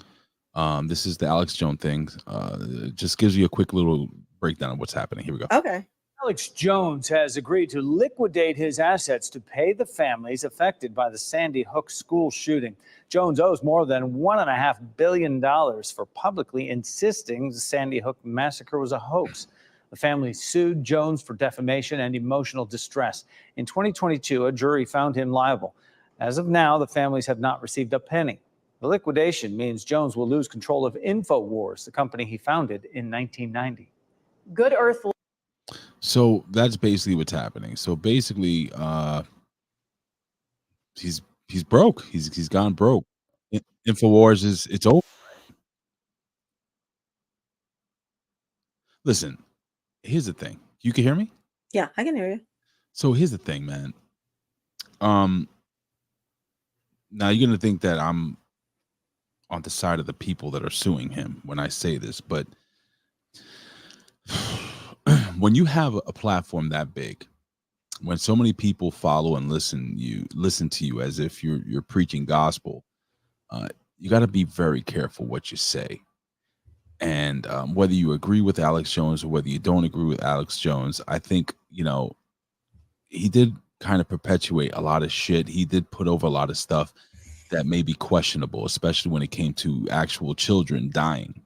B: This is the Alex Jones thing. It just gives you a quick little breakdown of what's happening. Here we go.
D: Okay.
G: Alex Jones has agreed to liquidate his assets to pay the families affected by the Sandy Hook school shooting. Jones owes more than $1.5 billion for publicly insisting the Sandy Hook massacre was a hoax. The family sued Jones for defamation and emotional distress. In 2022, a jury found him liable. As of now, the families have not received a penny. The liquidation means Jones will lose control of InfoWars, the company he founded in 1990.
H: Good Earth.
B: So that's basically what's happening. So basically, he's broke. He's gone broke. InfoWars it's over. Listen, here's the thing. You can hear me?
D: Yeah, I can hear you.
B: So here's the thing, man. Now you're gonna think that I'm on the side of the people that are suing him when I say this, but when you have a platform that big, when so many people follow and listen to you as if you're preaching gospel, you got to be very careful what you say. And whether you agree with Alex Jones or whether you don't agree with Alex Jones, I think, he did kind of perpetuate a lot of shit. He did put over a lot of stuff that may be questionable, especially when it came to actual children dying.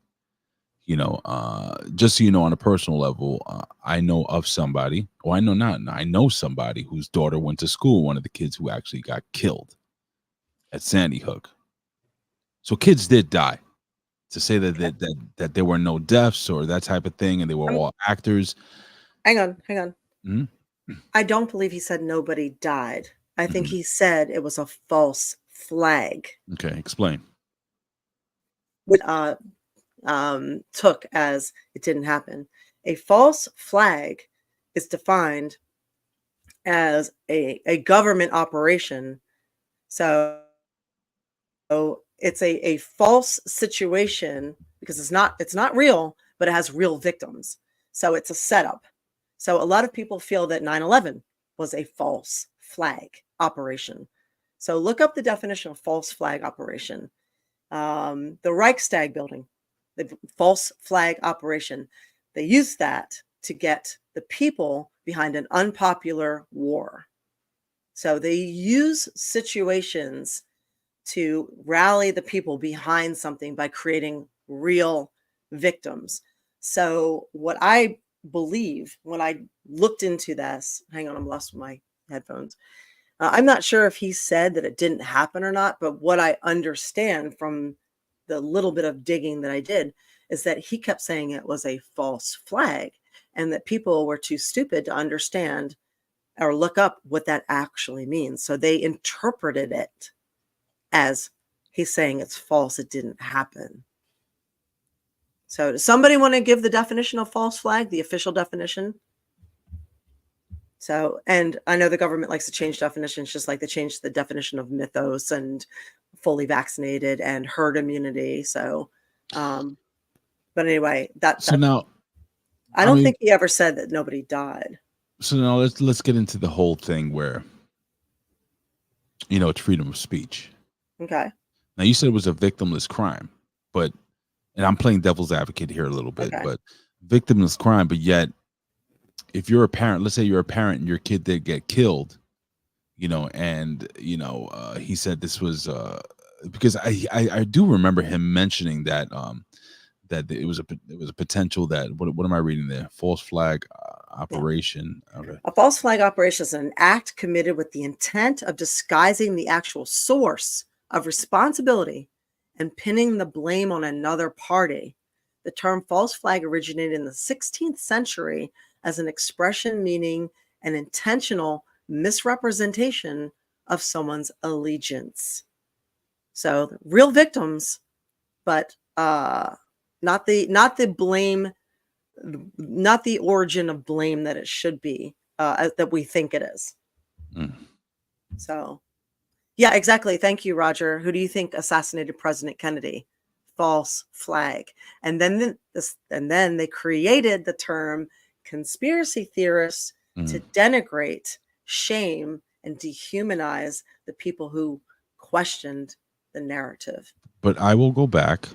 B: Just so you know, on a personal level, I know of somebody, or I know somebody whose daughter went to school, one of the kids who actually got killed at Sandy Hook. So kids did die. To say that there were no deaths or that type of thing, and they were all actors.
D: Hang on. Mm-hmm. I don't believe he said nobody died. I think he said it was a false flag.
B: Okay, explain.
D: Took as it didn't happen. A false flag is defined as a government operation. So it's a false situation because it's not real, but it has real victims. So it's a setup. So a lot of people feel that 9/11 was a false flag operation. So look up the definition of false flag operation. The Reichstag building, the false flag operation, they used that to get the people behind an unpopular war. So they use situations to rally the people behind something by creating real victims. So what I believe when I looked into this, hang on, I'm lost my headphones. I'm not sure if he said that it didn't happen or not, but what I understand from the little bit of digging that I did is that he kept saying it was a false flag and that people were too stupid to understand or look up what that actually means. So they interpreted it as he's saying it's false, it didn't happen. So does somebody want to give the definition of false flag, the official definition? So, and I know the government likes to change definitions, just like they changed the definition of mythos and fully vaccinated and herd immunity. So, but anyway,
B: now,
D: I don't think he ever said that nobody died.
B: So now let's get into the whole thing where, it's freedom of speech.
D: Okay.
B: Now you said it was a victimless crime, but, and I'm playing devil's advocate here a little bit,
D: Okay.
B: but victimless crime, but yet if you're a parent, let's say you're a parent and your kid did get killed, and he said this was because I do remember him mentioning that that it was a potential that what am I reading there? False flag operation. Okay.
D: A false flag operation is an act committed with the intent of disguising the actual source of responsibility and pinning the blame on another party. The term false flag originated in the 16th century as an expression meaning an intentional misrepresentation of someone's allegiance. So real victims, but not the blame, not the origin of blame that it should be, that we think it is. So, yeah, exactly. Thank you, Roger. Who do you think assassinated President Kennedy? False flag. And then they created the term conspiracy theorists to denigrate, shame, and dehumanize the people who questioned the narrative.
B: But I will go back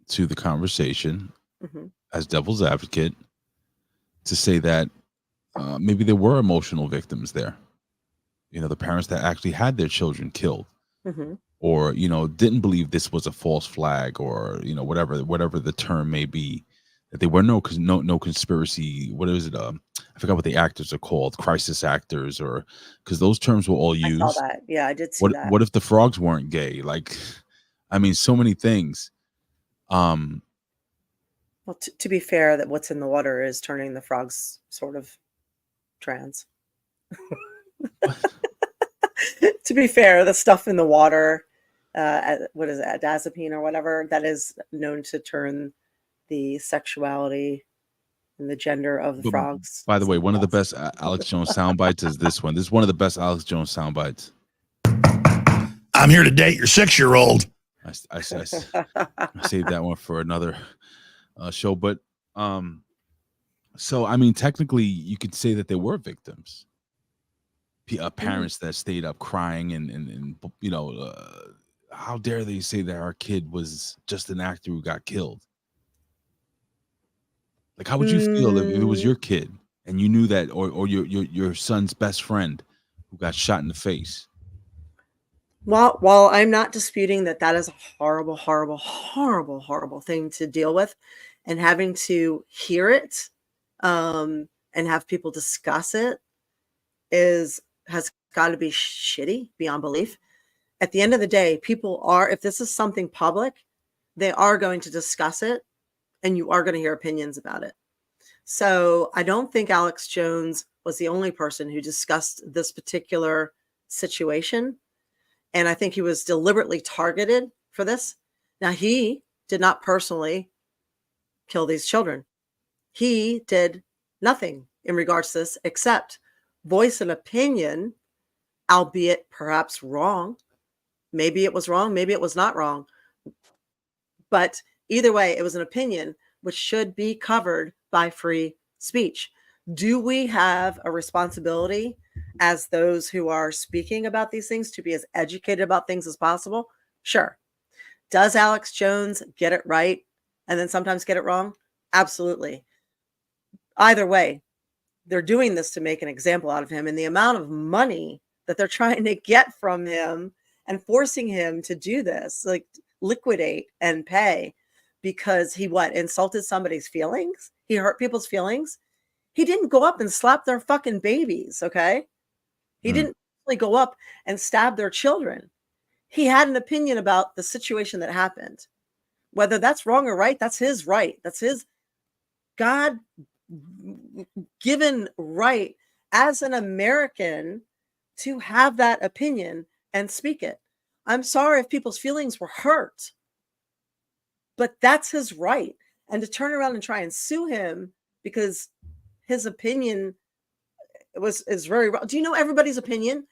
B: to the conversation as devil's advocate to say that maybe there were emotional victims there. The parents that actually had their children killed, or didn't believe this was a false flag, or whatever the term may be. That there were no conspiracy. What is it? I forgot what the actors are called, crisis actors, or because those terms were all used.
D: I saw that. Yeah, I did see that.
B: What if the frogs weren't gay? Like, I mean, so many things.
D: Well, to be fair, that what's in the water is turning the frogs sort of trans. To be fair, the stuff in the water, what is it, adazepine or whatever, that is known to turn the sexuality and the gender of the frogs.
B: By the way, one of the best Alex Jones sound bites is this one. This is one of the best Alex Jones sound bites.
H: I'm here to date your 6-year-old.
B: I saved that one for another show, but so I mean, technically, you could say that there were victims, parents that stayed up crying, and how dare they say that our kid was just an actor who got killed? Like, how would you feel if it was your kid and you knew that, or your son's best friend who got shot in the face?
D: Well, while I'm not disputing that is a horrible, horrible, horrible, horrible thing to deal with, and having to hear it and have people discuss it has got to be shitty beyond belief. At the end of the day, people are, if this is something public, they are going to discuss it, and you are going to hear opinions about it. So I don't think Alex Jones was the only person who discussed this particular situation. And I think he was deliberately targeted for this. Now, he did not personally kill these children. He did nothing in regards to this except voice an opinion, albeit perhaps wrong. Maybe it was wrong. Maybe it was not wrong. But either way, it was an opinion which should be covered by free speech. Do we have a responsibility as those who are speaking about these things to be as educated about things as possible? Sure. Does Alex Jones get it right and then sometimes get it wrong? Absolutely. Either way, they're doing this to make an example out of him, and the amount of money that they're trying to get from him and forcing him to do this, like liquidate and pay because he insulted somebody's feelings. He hurt people's feelings. He didn't go up and slap their fucking babies, okay? He didn't really go up and stab their children. He had an opinion about the situation that happened. Whether that's wrong or right, that's his right. That's his God-given right as an American to have that opinion and speak it. I'm sorry if people's feelings were hurt, but that's his right. And to turn around and try and sue him because his opinion is very wrong. Do you know everybody's opinion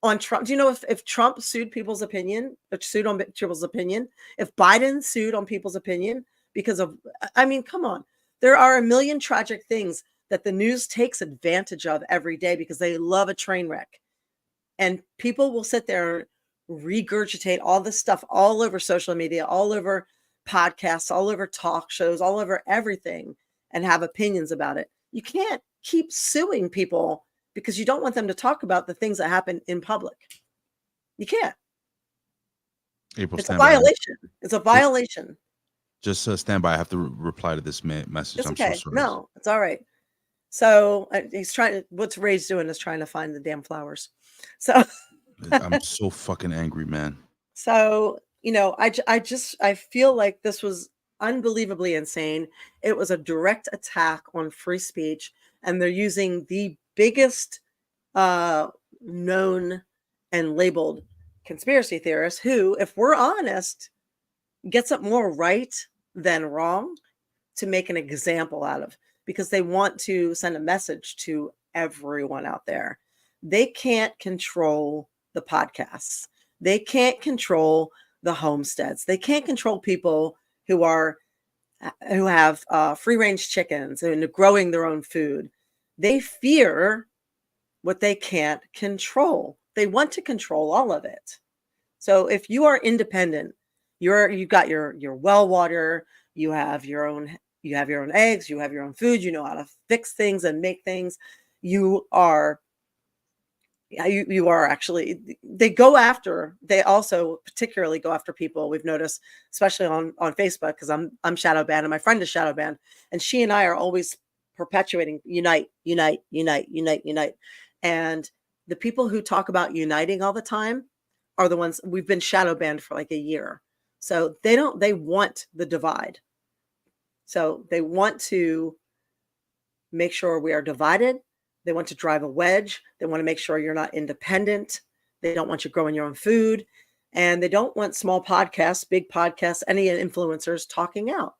D: on Trump? Do you know if Trump sued people's opinion, sued on people's opinion, if Biden sued on people's opinion because of, I mean, come on. There are a million tragic things that the news takes advantage of every day because they love a train wreck. And people will sit there and regurgitate all this stuff all over social media, all over podcasts, all over talk shows, all over everything, and have opinions about it. You can't keep suing people because you don't want them to talk about the things that happen in public. You can't.
B: April,
D: It's a violation. It's a violation.
B: Just stand by. I have to reply to this message.
D: It's
B: I'm
D: okay.
B: so sorry.
D: No, it's all right. So he's trying. What's Ray's doing is trying to find the damn flowers. So
B: I'm so fucking angry, man.
D: So, I feel like this was unbelievably insane. It was a direct attack on free speech, and they're using the biggest known and labeled conspiracy theorist who, if we're honest, gets it more right than wrong to make an example out of, because they want to send a message to everyone out there. They can't control the podcasts. They can't control the homesteads. They can't control people who have free range chickens and growing their own food. They fear what they can't control. They want to control all of it. So if you are independent, you've got your well water, you have your own eggs, you have your own food, you know how to fix things and make things. You are actually, they also particularly go after people. We've noticed, especially on Facebook, because I'm shadow banned and my friend is shadow banned, and she and I are always perpetuating unite. And the people who talk about uniting all the time are the ones we've been shadow banned for like a year. So they want the divide. So they want to make sure we are divided. They want to drive a wedge. They want to make sure you're not independent. They don't want you growing your own food. And they don't want small podcasts, big podcasts, any influencers talking out.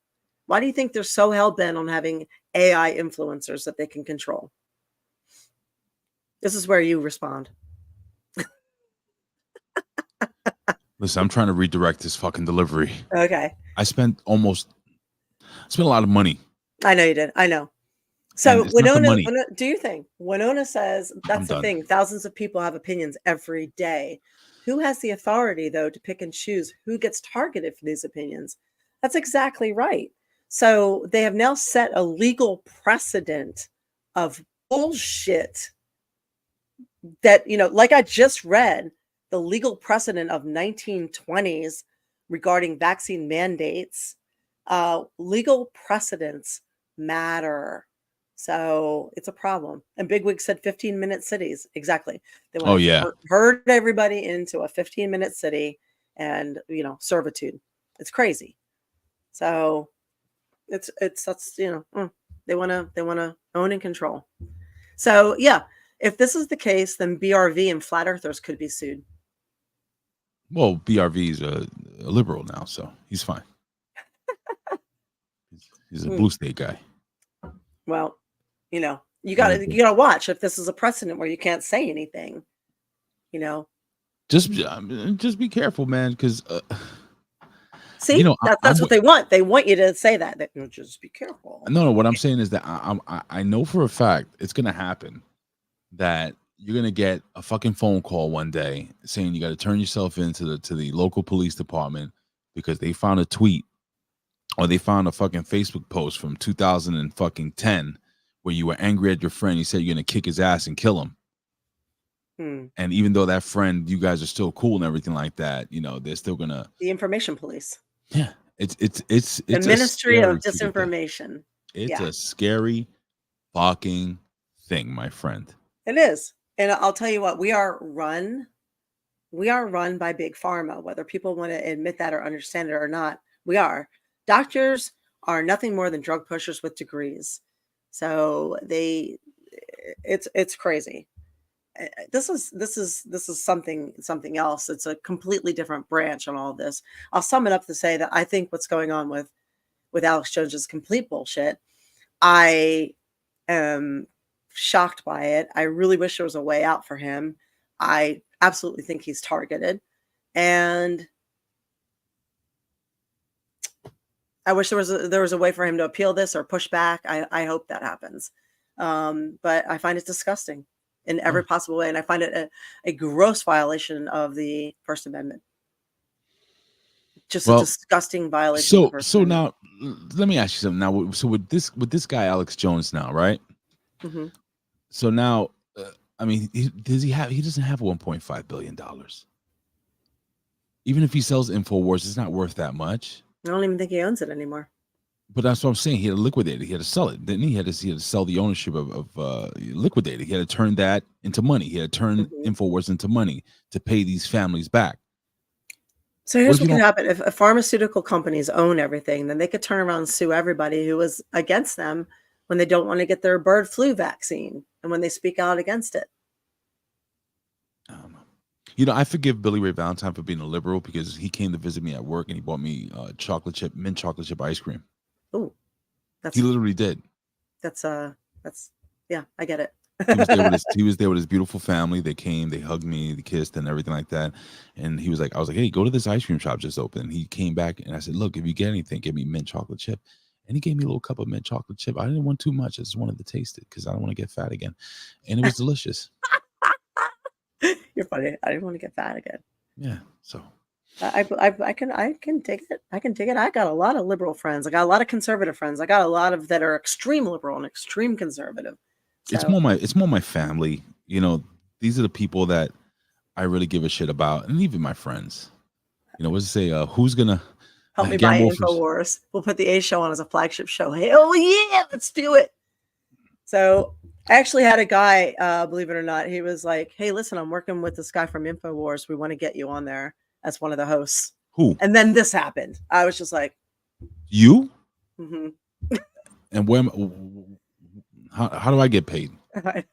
D: Why do you think they're so hell-bent on having AI influencers that they can control? This is where you respond.
B: Listen, I'm trying to redirect this fucking delivery.
D: Okay.
B: I spent a lot of money.
D: I know you did. I know. So Winona, do you think? Winona says that's the thing. Thousands of people have opinions every day. Who has the authority, though, to pick and choose who gets targeted for these opinions? That's exactly right. So they have now set a legal precedent of bullshit that, like I just read, the legal precedent of 1920s regarding vaccine mandates. Legal precedents matter. So it's a problem. And Bigwig said 15-minute cities. Exactly. They want to herd everybody into a 15-minute city and, servitude. It's crazy. So that's they want to own and control. So yeah, if this is the case, then BRV and flat earthers could be sued.
B: Well, BRV is a liberal now, so he's fine. He's a blue state guy.
D: Well, you gotta watch if this is a precedent where you can't say anything. Just
B: be careful, man, because
D: see, that's what they want. They want you to say that just be careful.
B: No. What I'm saying is that I know for a fact it's gonna happen that you're gonna get a fucking phone call one day saying you got to turn yourself into the local police department because they found a tweet or they found a fucking Facebook post from 2010 where you were angry at your friend. You said you're gonna kick his ass and kill him. And even though that friend, you guys are still cool and everything like that, they're still gonna
D: the information police.
B: Yeah, it's
D: the Ministry of Disinformation.
B: It's a scary fucking thing, my friend.
D: It is. And I'll tell you what, we are run by big pharma, whether people want to admit that or understand it or not. We are. Doctors are nothing more than drug pushers with degrees. So it's crazy. This is something else. It's a completely different branch on all this. I'll sum it up to say that I think what's going on with Alex Jones is complete bullshit. I am shocked by it. I really wish there was a way out for him. I absolutely think he's targeted, and I wish there was a way for him to appeal this or push back. I hope that happens. But I find it disgusting in every possible way. And I find it a gross violation of the First Amendment. Just a
B: Well,
D: disgusting violation of the First
B: so
D: Amendment.
B: now let me ask you something. Now, so with this guy Alex Jones now, right?
D: hmm
B: So now, I mean, he doesn't have $1.5 billion. Even if he sells InfoWars, it's not worth that much.
D: I don't even think he owns it anymore.
B: But that's what I'm saying. He had to liquidate it. He had to sell it, didn't he? He had to sell the ownership of liquidate it. He had to turn that into money. He had to turn InfoWars into money to pay these families back.
D: So here's what could happen. If pharmaceutical companies own everything, then they could turn around and sue everybody who was against them when they don't want to get their bird flu vaccine and when they speak out against it.
B: You know, I forgive Billy Ray Valentine for being a liberal because he came to visit me at work and he bought me mint chocolate chip ice cream.
D: Oh,
B: he literally did.
D: That's yeah, I get it.
B: He was there with his beautiful family. They came, they hugged me, they kissed and everything like that. And he was like, I was like, hey, go to this ice cream shop just open. And he came back and I said, look, if you get anything, give me mint chocolate chip. And he gave me a little cup of mint chocolate chip. I didn't want too much. I just wanted to taste it because I don't want to get fat again. And it was delicious.
D: You're funny. I didn't want to get fat again.
B: Yeah. So
D: I can take it. I can take it. I got a lot of liberal friends. I got a lot of conservative friends. I got a lot of that are extreme liberal and extreme conservative. So.
B: It's more my family. You know, these are the people that I really give a shit about, and even my friends. You know, what's to say? Who's gonna
D: help me buy InfoWars? We'll put the A show on as a flagship show. Hell yeah, let's do it. So I actually had a guy, believe it or not, he was like, hey, listen, I'm working with this guy from InfoWars. We want to get you on there as one of the hosts.
B: Who?
D: And then this happened. I was just like,
B: you?
D: Mm-hmm.
B: And when? How do I get paid?
D: I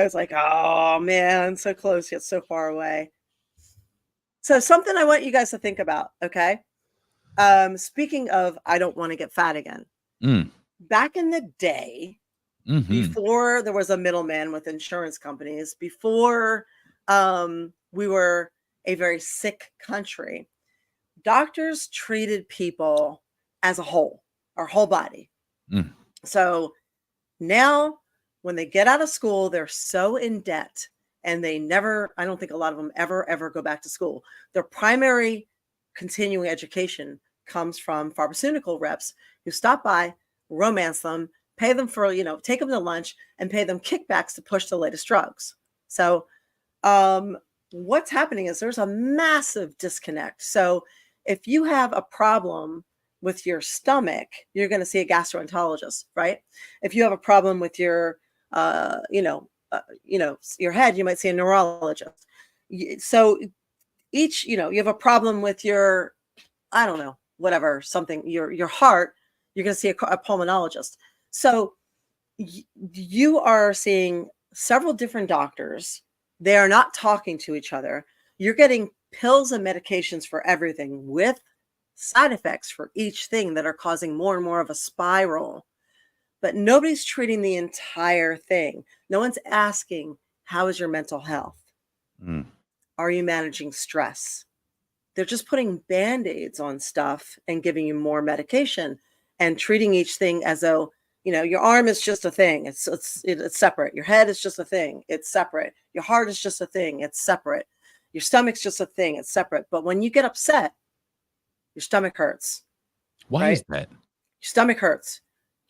D: was like, oh man, so close yet so far away. So something I want you guys to think about, okay? Speaking of, I don't want to get fat again. Back in the day, before there was a middleman with insurance companies, before we were a very sick country, doctors treated people as a whole, our whole body. So now when they get out of school, they're so in debt and they never, I don't think a lot of them ever go back to school. Their primary continuing education comes from pharmaceutical reps who stop by, romance them, pay them for, take them to lunch and pay them kickbacks to push the latest drugs. So what's happening is there's a massive disconnect. So if you have a problem with your stomach, you're going to see a gastroenterologist, right? If you have a problem with your, your head, you might see a neurologist. So each, you have a problem with your, I don't know, whatever, something, your heart, you're going to see a pulmonologist. So you are seeing several different doctors. They are not talking to each other. You're getting pills and medications for everything with side effects for each thing that are causing more and more of a spiral. But nobody's treating the entire thing. No one's asking, how is your mental health? Are you managing stress? They're just putting Band-Aids on stuff and giving you more medication and treating each thing as though, your arm is just a thing. It's separate. Your head is just a thing. It's separate. Your heart is just a thing. It's separate. Your stomach's just a thing. It's separate. But when you get upset, your stomach hurts.
B: Why is that?
D: Your stomach hurts.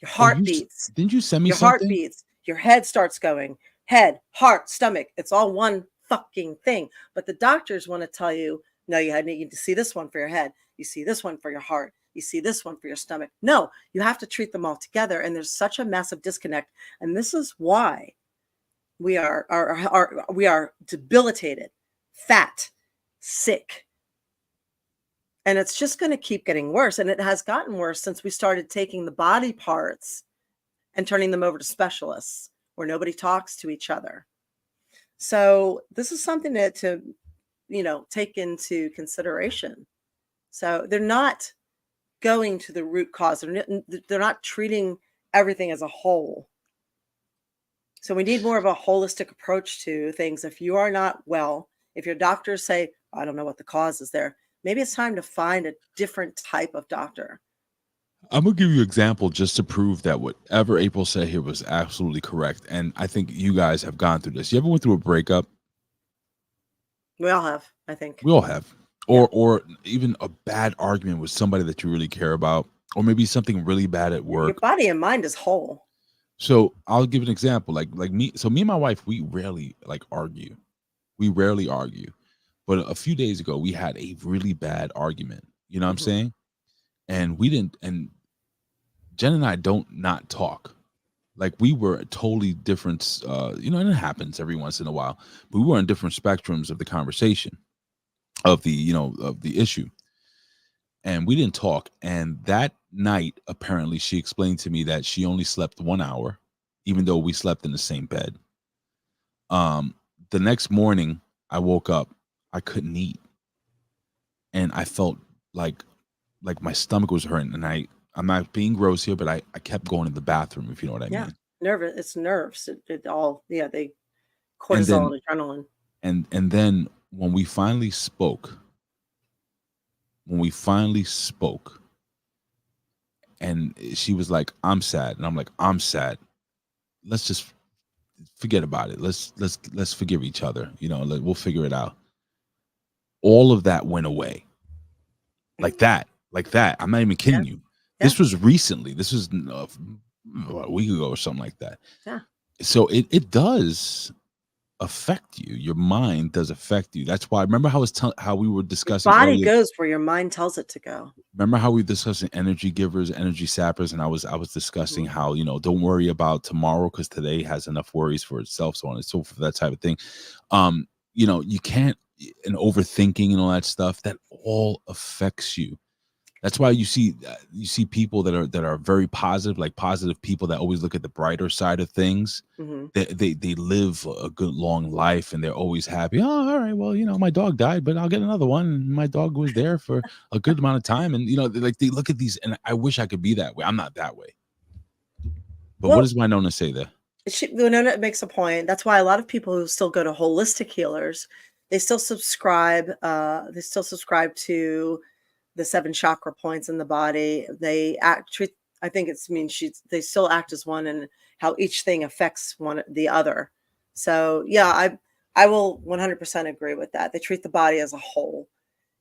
D: Your heart beats.
B: Didn't you send me
D: your
B: something?
D: Your heart beats. Your head starts going. Head, heart, stomach. It's all one fucking thing. But the doctors want to tell you, no, you need to see this one for your head. You see this one for your heart. You see this one for your stomach. No, you have to treat them all together. And there's such a massive disconnect. And this is why we are debilitated, fat, sick. And it's just going to keep getting worse. And it has gotten worse since we started taking the body parts and turning them over to specialists where nobody talks to each other. So this is something to take into consideration. So they're not going to the root cause. They're not treating everything as a whole. So we need more of a holistic approach to things. If you are not well, if your doctors say, I don't know what the cause is there, maybe it's time to find a different type of doctor.
B: I'm gonna give you an example just to prove that whatever April said here was absolutely correct. And I think you guys have gone through this. You ever went through a breakup?
D: We all have, I think.
B: We all have. Or even a bad argument with somebody that you really care about, or maybe something really bad at
D: Your
B: work.
D: body and mind is whole.
B: So I'll give an example. Like me. So me and my wife, we rarely argue. We rarely argue. But a few days ago, we had a really bad argument. You know what I'm saying? And we didn't. And Jen and I don't not talk. Like we were totally different. And it happens every once in a while. But we were on different spectrums of the conversation, of the issue. And we didn't talk. And that night, apparently, she explained to me that she only slept 1 hour, even though we slept in the same bed. The next morning, I woke up, I couldn't eat. And I felt like my stomach was hurting. And I'm not being gross here, but I kept going to the bathroom, if you know what I mean.
D: Nervous. It's nerves. It all, they cortisol and adrenaline.
B: And then when we finally spoke, and she was like, I'm sad. And I'm like, I'm sad. Let's just forget about it. Let's forgive each other. We'll figure it out. All of that went away. Like that. I'm not even kidding you. This was recently. This was a week ago or something like that.
D: Yeah.
B: So it does affect you. Your mind does affect you. That's why. Remember how we were discussing.
D: Your body
B: earlier,
D: goes where your mind tells it to go.
B: Remember how we were discussing energy givers, energy sappers, and I was discussing how don't worry about tomorrow because today has enough worries for itself, so on and so forth, that type of thing. You can't, and overthinking and all that stuff, that all affects you. That's why you see people that are very positive, like positive people that always look at the brighter side of things. They live a good long life and they're always happy. Oh, all right, well, my dog died, but I'll get another one. And my dog was there for a good amount of time. And they look at these, and I wish I could be that way. I'm not that way. But what does Winona say there?
D: Winona makes a point. That's why a lot of people who still go to holistic healers, they still subscribe to the 7 chakra points in the body. They I think they still act as one, and how each thing affects the other. So yeah, I will 100% agree with that. They treat the body as a whole.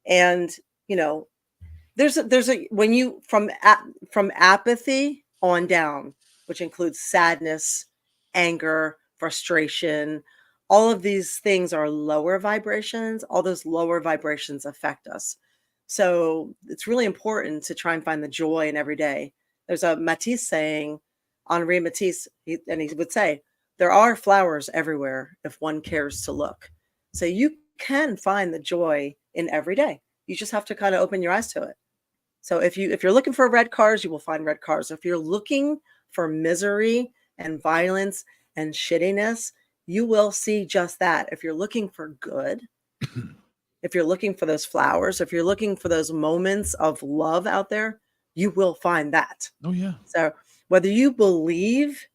D: And there's a when you from apathy on down, which includes sadness, anger, frustration, all of these things are lower vibrations. All those lower vibrations affect us. So it's really important to try and find the joy in every day. There's a Matisse saying, Henri Matisse, and he would say, there are flowers everywhere if one cares to look. So you can find the joy in every day. You just have to kind of open your eyes to it. So if you're looking for red cars, you will find red cars. If you're looking for misery and violence and shittiness, you will see just that. If you're looking for good, if you're looking for those flowers, if you're looking for those moments of love out there, you will find that.
B: Oh, yeah.
D: So whether you believe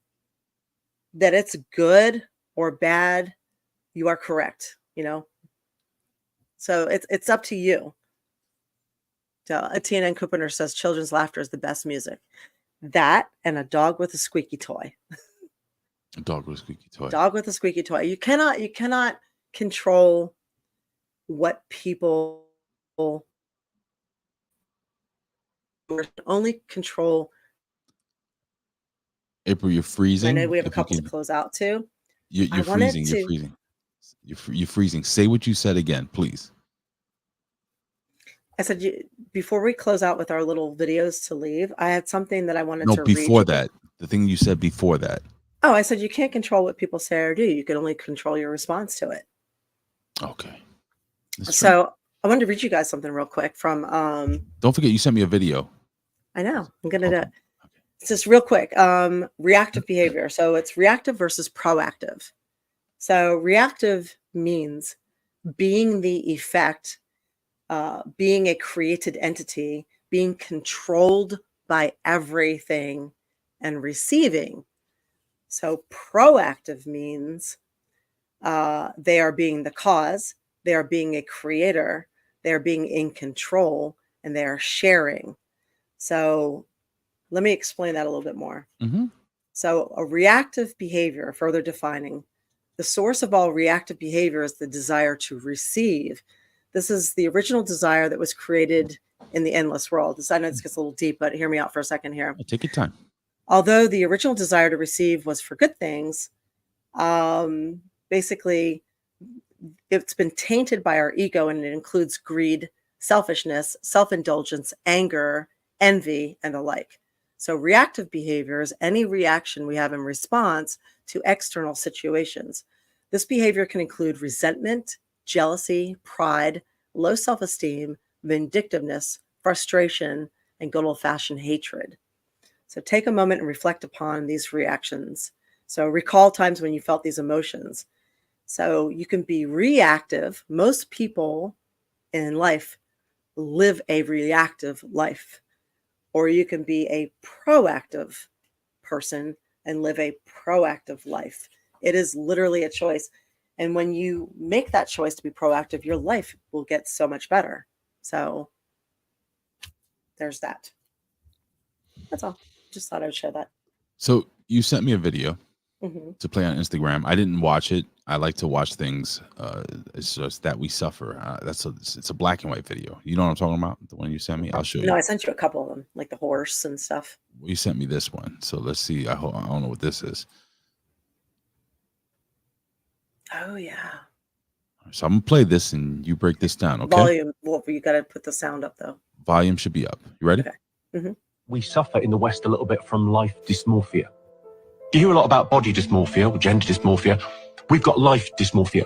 D: that it's good or bad, you are correct, So it's up to you. So Tina and Cooper says children's laughter is the best music. That and a dog with a squeaky toy.
B: A dog with a squeaky toy.
D: Dog with a squeaky toy. You cannot control what people only control.
B: April, you're freezing.
D: I know we have a couple to close out too.
B: You're freezing. You're freezing. You're freezing. Say what you said again, please.
D: I said before we close out with our little videos to leave, I had something that I wanted to read.
B: No, before that. The thing you said before that.
D: Oh, I said you can't control what people say or do. You can only control your response to it.
B: Okay.
D: So I wanted to read you guys something real quick from
B: Don't forget you sent me a video.
D: I know. I'm gonna do it. It's just real quick. Reactive behavior. So it's reactive versus proactive. So reactive means being the effect, being a created entity, being controlled by everything and receiving. So proactive means they are being the cause, they are being a creator, they are being in control, and they are sharing. So Let me explain that a little bit more.
B: Mm-hmm.
D: So a reactive behavior, further defining, the source of all reactive behavior is the desire to receive. This is the original desire that was created in the endless world. I know this gets a little deep, but hear me out for a second here.
B: Take your time.
D: Although the original desire to receive was for good things, basically it's been tainted by our ego, and it includes greed, selfishness, self-indulgence, anger, envy, and the like. So reactive behavior is any reaction we have in response to external situations. This behavior can include resentment, jealousy, pride, low self-esteem, vindictiveness, frustration, and good old-fashioned hatred. So take a moment and reflect upon these reactions. So recall times when you felt these emotions. So you can be reactive. Most people in life live a reactive life. Or you can be a proactive person and live a proactive life. It is literally a choice. And when you make that choice to be proactive, your life will get so much better. So there's that. That's all. Just thought I would share that.
B: So you sent me a video
D: Mm-hmm.
B: to play on Instagram. I didn't watch it. I like to watch things. It's just that we suffer. It's a black and white video. You know what I'm talking about? The one you sent me. I'll show you.
D: No, I sent you a couple of them, like the horse and stuff.
B: Well, you sent me this one. So let's see. I don't know what this is.
D: Oh yeah.
B: So I'm gonna play this and you break this down. Okay.
D: Volume. Well, you got to put the sound up though.
B: Volume should be up. You ready?
D: Okay. Mm-hmm.
I: We suffer in the West a little bit from life dysmorphia. You hear a lot about body dysmorphia or gender dysmorphia. We've got life dysmorphia.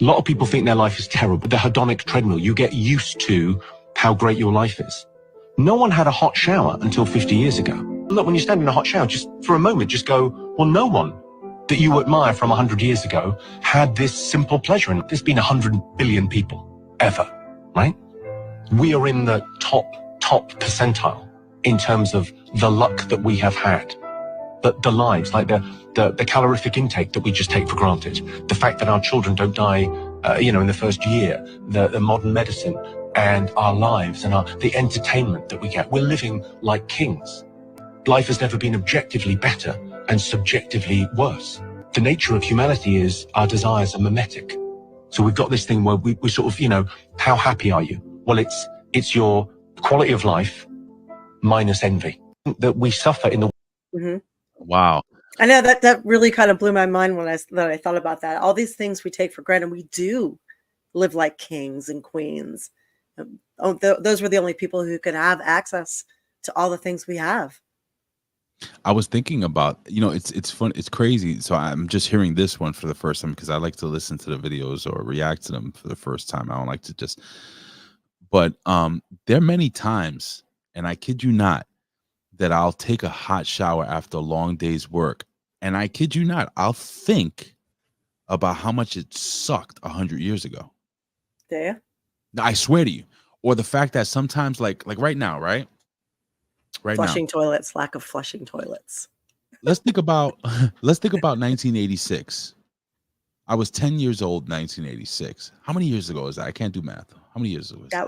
I: A lot of people think their life is terrible. The hedonic treadmill, you get used to how great your life is. No one had a hot shower until 50 years ago. Look, when you stand in a hot shower, just for a moment, just go, well, no one that you admire from 100 years ago had this simple pleasure. And there's been 100 billion people ever, right? We are in the top percentile in terms of the luck that we have had. The lives, like the calorific intake that we just take for granted, the fact that our children don't die, in the first year, the modern medicine and our lives and the entertainment that we get. We're living like kings. Life has never been objectively better and subjectively worse. The nature of humanity is our desires are mimetic. So we've got this thing where we sort of, how happy are you? Well, it's your quality of life minus envy that we suffer in the.
D: Mm-hmm.
B: Wow.
D: I know that really kind of blew my mind when I thought about that. All these things we take for granted, we do live like kings and queens. Those were the only people who could have access to all the things we have.
B: I was thinking about, it's fun. It's crazy. So I'm just hearing this one for the first time because I like to listen to the videos or react to them for the first time. I don't like to just, but there are many times, and I kid you not, that I'll take a hot shower after a long day's work. And I kid you not, I'll think about how much it sucked 100 years ago.
D: Yeah.
B: I swear to you. Or the fact that sometimes like right now, right?
D: Flushing toilets, lack of flushing toilets.
B: Let's think about 1986. I was 10 years old in 1986. How many years ago is that? I can't do math. How many years ago is that?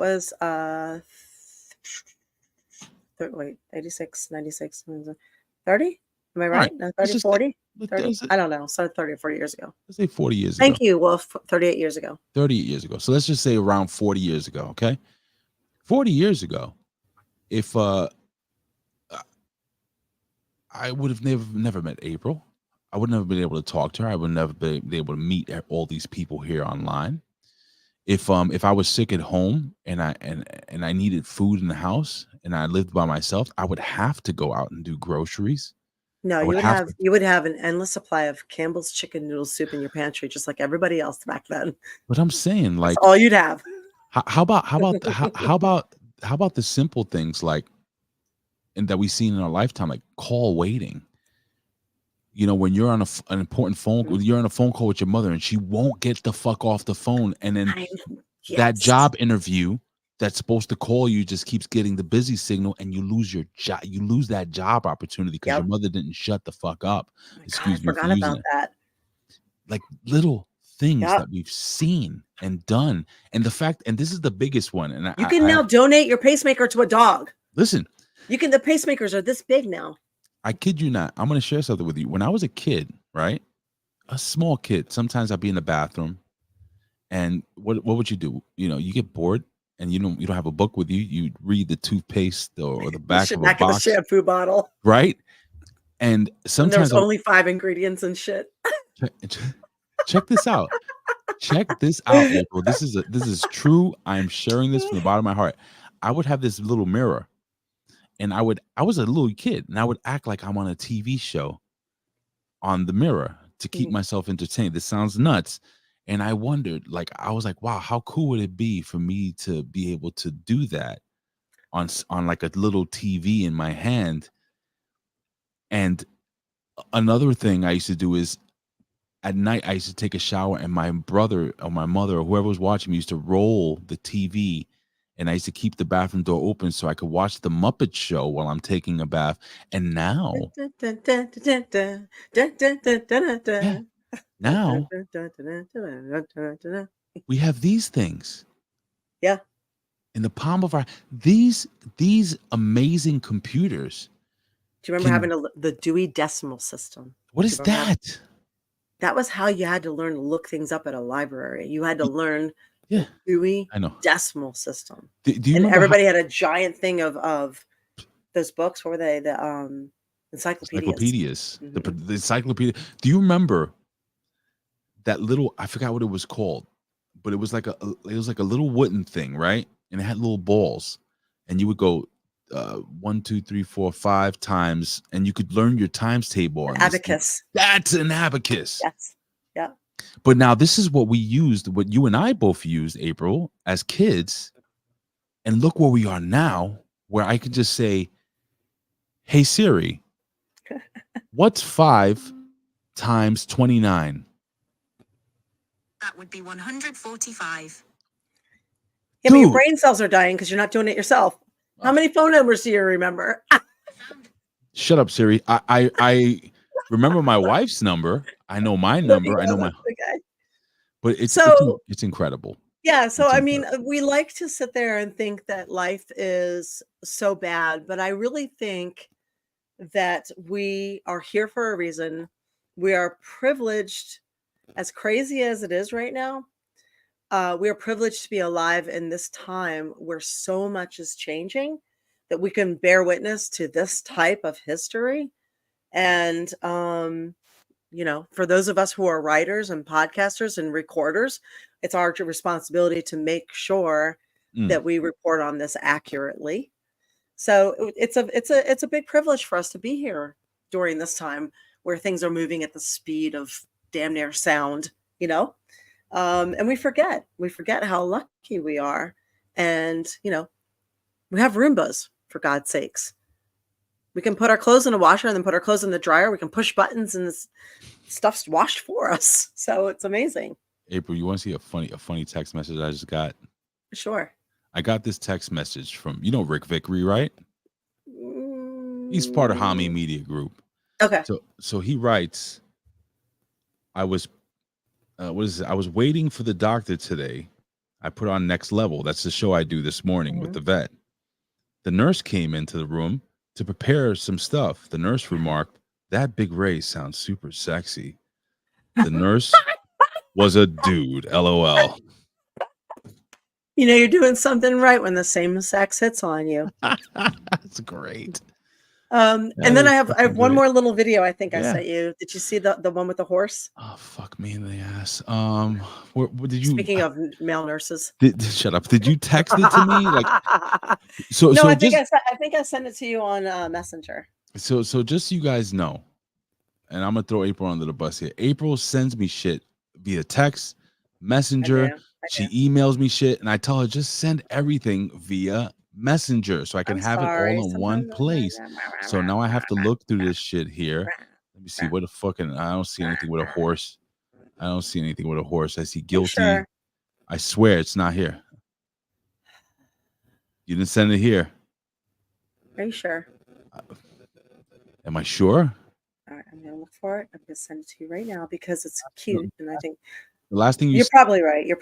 D: That was 86, 96, 30? Am I right?
B: Right.
D: No, 30, 40? 30?
B: Say,
D: I don't know. So 30 or 40 years ago.
B: Let's say 40 years ago.
D: Thank you. Well, 38 years ago.
B: 38 years ago. So let's just say around 40 years ago, okay? 40 years ago, if I would have never met April. I would never been able to talk to her. I would never be able to meet all these people here online. If I was sick at home and I needed food in the house and I lived by myself, I would have to go out and do groceries.
D: No, you would have an endless supply of Campbell's chicken noodle soup in your pantry, just like everybody else back then.
B: But I'm saying, like,
D: that's all you'd have.
B: How about the simple things like, and that we've seen in our lifetime, like call waiting. When you're on an important phone, you're on a phone call with your mother and she won't get the fuck off the phone. And then that job interview that's supposed to call you just keeps getting the busy signal and you lose your job. You lose that job opportunity because your mother didn't shut the fuck up. Excuse me. I forgot about that. Like little things that we've seen and done. And the fact, and this is the biggest one. And
D: you can now donate your pacemaker to a dog.
B: Listen,
D: The pacemakers are this big now.
B: I kid you not. I'm going to share something with you. When I was a kid, right? A small kid, sometimes I'd be in the bathroom, and what would you do? You get bored, and you don't have a book with you. You read the toothpaste or the back of a box,
D: of a shampoo bottle,
B: right? And sometimes
D: there's only 5 ingredients and shit.
B: Check this out. Check this out, April. This is true. I'm sharing this from the bottom of my heart. I would have this little mirror, and I was a little kid, and I would act like I'm on a TV show on the mirror to keep myself entertained. This sounds nuts. And I wondered, I was like, wow, how cool would it be for me to be able to do that on like a little TV in my hand? And another thing I used to do is at night, I used to take a shower, and my brother or my mother or whoever was watching me used to roll the TV, and I used to keep the bathroom door open so I could watch the Muppet Show while I'm taking a bath. And now, now we have these things.
D: Yeah.
B: In the palm of these amazing computers.
D: Do you remember having the Dewey Decimal System?
B: What is that?
D: That was how you had to learn to look things up at a library. You had to learn
B: the
D: Dewey Decimal System.
B: Do you
D: and
B: remember
D: everybody had a giant thing of those books. What were they? The encyclopedias.
B: The encyclopedia. Do you remember that little? I forgot what it was called, but it was like a little wooden thing, right? And it had little balls, and you would go 1, 2, 3, 4, 5 times, and you could learn your times table. On
D: abacus.
B: That's an abacus.
D: Yes. Yeah.
B: But now this is what we used, what you and I both used, April, as kids. And look where we are now, where I can just say, hey, Siri, what's 5 times 29?
J: That would be 145.
D: Yeah, but your brain cells are dying because you're not doing it yourself. How many phone numbers do you remember?
B: Shut up, Siri. I remember my wife's number. I know my number. I know my.
D: Okay.
B: But it's incredible.
D: Yeah. So I mean, we like to sit there and think that life is so bad, but I really think that we are here for a reason. We are privileged, as crazy as it is right now. We are privileged to be alive in this time where so much is changing that we can bear witness to this type of history. And, for those of us who are writers and podcasters and recorders, it's our responsibility to make sure that we report on this accurately. So it's a big privilege for us to be here during this time where things are moving at the speed of damn near sound, and we forget how lucky we are. And, we have Roombas, for God's sakes. We can put our clothes in a washer and then put our clothes in the dryer. We can push buttons and this stuff's washed for us. So it's amazing.
B: April, you want to see a funny text message I just got?
D: Sure.
B: I got this text message from, Rick Vickery, right? He's part of Hami Media Group.
D: Okay.
B: So he writes, I was waiting for the doctor today. I put on Next Level. That's the show I do this morning with the vet. The nurse came into the room to prepare some stuff. The nurse remarked, "That Big Ray sounds super sexy." The nurse was a dude. LOL.
D: You're doing something right when the same sex hits on you.
B: That's great.
D: And then I have one more little video I think I sent you. Did you see the one with the horse?
B: Oh, fuck me in the ass. What did you?
D: Speaking of male nurses,
B: shut up. Did you text it to me?
D: I think I sent it to you on Messenger.
B: So just so you guys know, and I'm gonna throw April under the bus here. April sends me shit via text, Messenger.
D: I do.
B: She emails me shit, and I tell her just send everything via Messenger so I can have it all in one place. So now I have to look through this shit here. Let me see what the fucking. I don't see anything with a horse. I see guilty. Sure. I swear it's not here. You didn't send it here.
D: Are you sure?
B: Am I sure?
D: All right, I'm gonna look for it. I'm gonna send it to you right now because it's cute, and I think
B: the last thing
D: you're probably right. I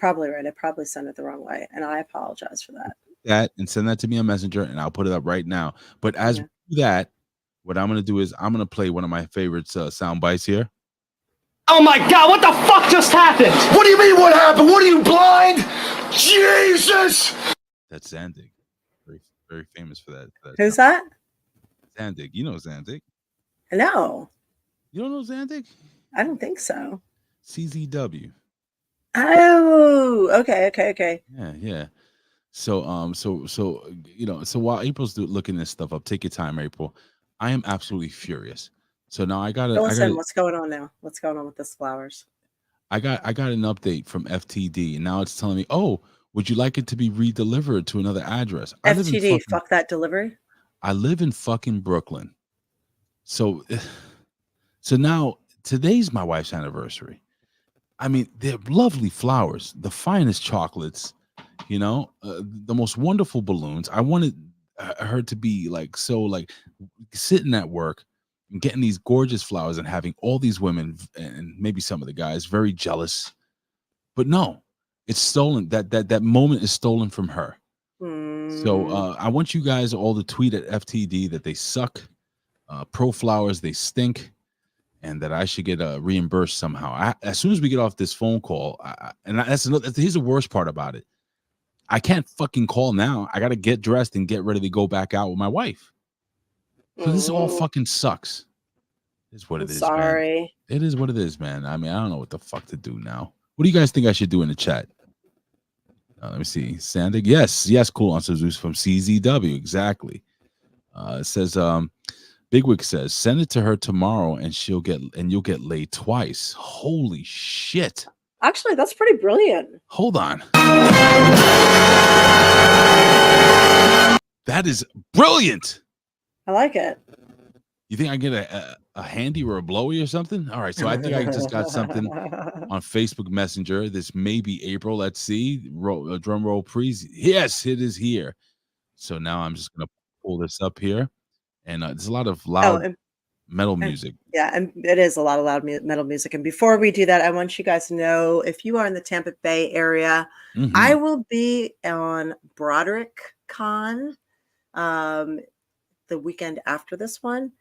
D: probably sent it the wrong way, and I apologize for that.
B: that and send that to me on Messenger, and I'll put it up right now. But as we do that, what I'm going to do is I'm going to play one of my favorite sound bites here.
E: Oh my God, what the fuck just happened?
H: What do you mean what happened? What are you, blind? Jesus!
B: That's Zandig. Very, very famous for that.
D: Who's that?
B: Zandig. You know Zandig.
D: No.
B: You don't know Zandig?
D: I don't think so.
B: CZW.
D: Oh, okay.
B: Yeah. So so while April's looking this stuff up, take your time, April. I am absolutely furious. So now I got
D: what's going on now? What's going on with this flowers?
B: I got an update from FTD, and now it's telling me, oh, would you like it to be redelivered to another address?
D: FTD, fuck that delivery.
B: I live in fucking Brooklyn. So now today's my wife's anniversary. I mean, they're lovely flowers, the finest chocolates, the most wonderful balloons. I wanted her to be sitting at work and getting these gorgeous flowers and having all these women and maybe some of the guys very jealous. But no, it's stolen. That moment is stolen from her. So I want you guys all to tweet at FTD that they suck. Pro Flowers, they stink. And that I should get reimbursed somehow. As soon as we get off this phone call, here's the worst part about it. I can't fucking call now. I got to get dressed and get ready to go back out with my wife. So this all fucking sucks. It's what it is. Sorry. Man. It is what it is, man. I mean, I don't know what the fuck to do now. What do you guys think I should do in the chat? Let me see. Sandig. Yes. Cool answer, Zeus from CZW. Exactly. It says, Bigwig says, send it to her tomorrow and you'll get laid twice. Holy shit.
D: Actually, that's pretty brilliant.
B: Hold on. That is brilliant.
D: I like it.
B: You think I get a handy or a blowy or something? All right, so I think I just got something on Facebook Messenger. This may be April. Let's see. Drum roll, please. Yes, it is here. So now I'm just going to pull this up here. And there's a lot of loud metal music.
D: Yeah, and it is a lot of loud metal music. And before we do that, I want you guys to know, if you are in the Tampa Bay area, I will be on Broderick Con the weekend after this one.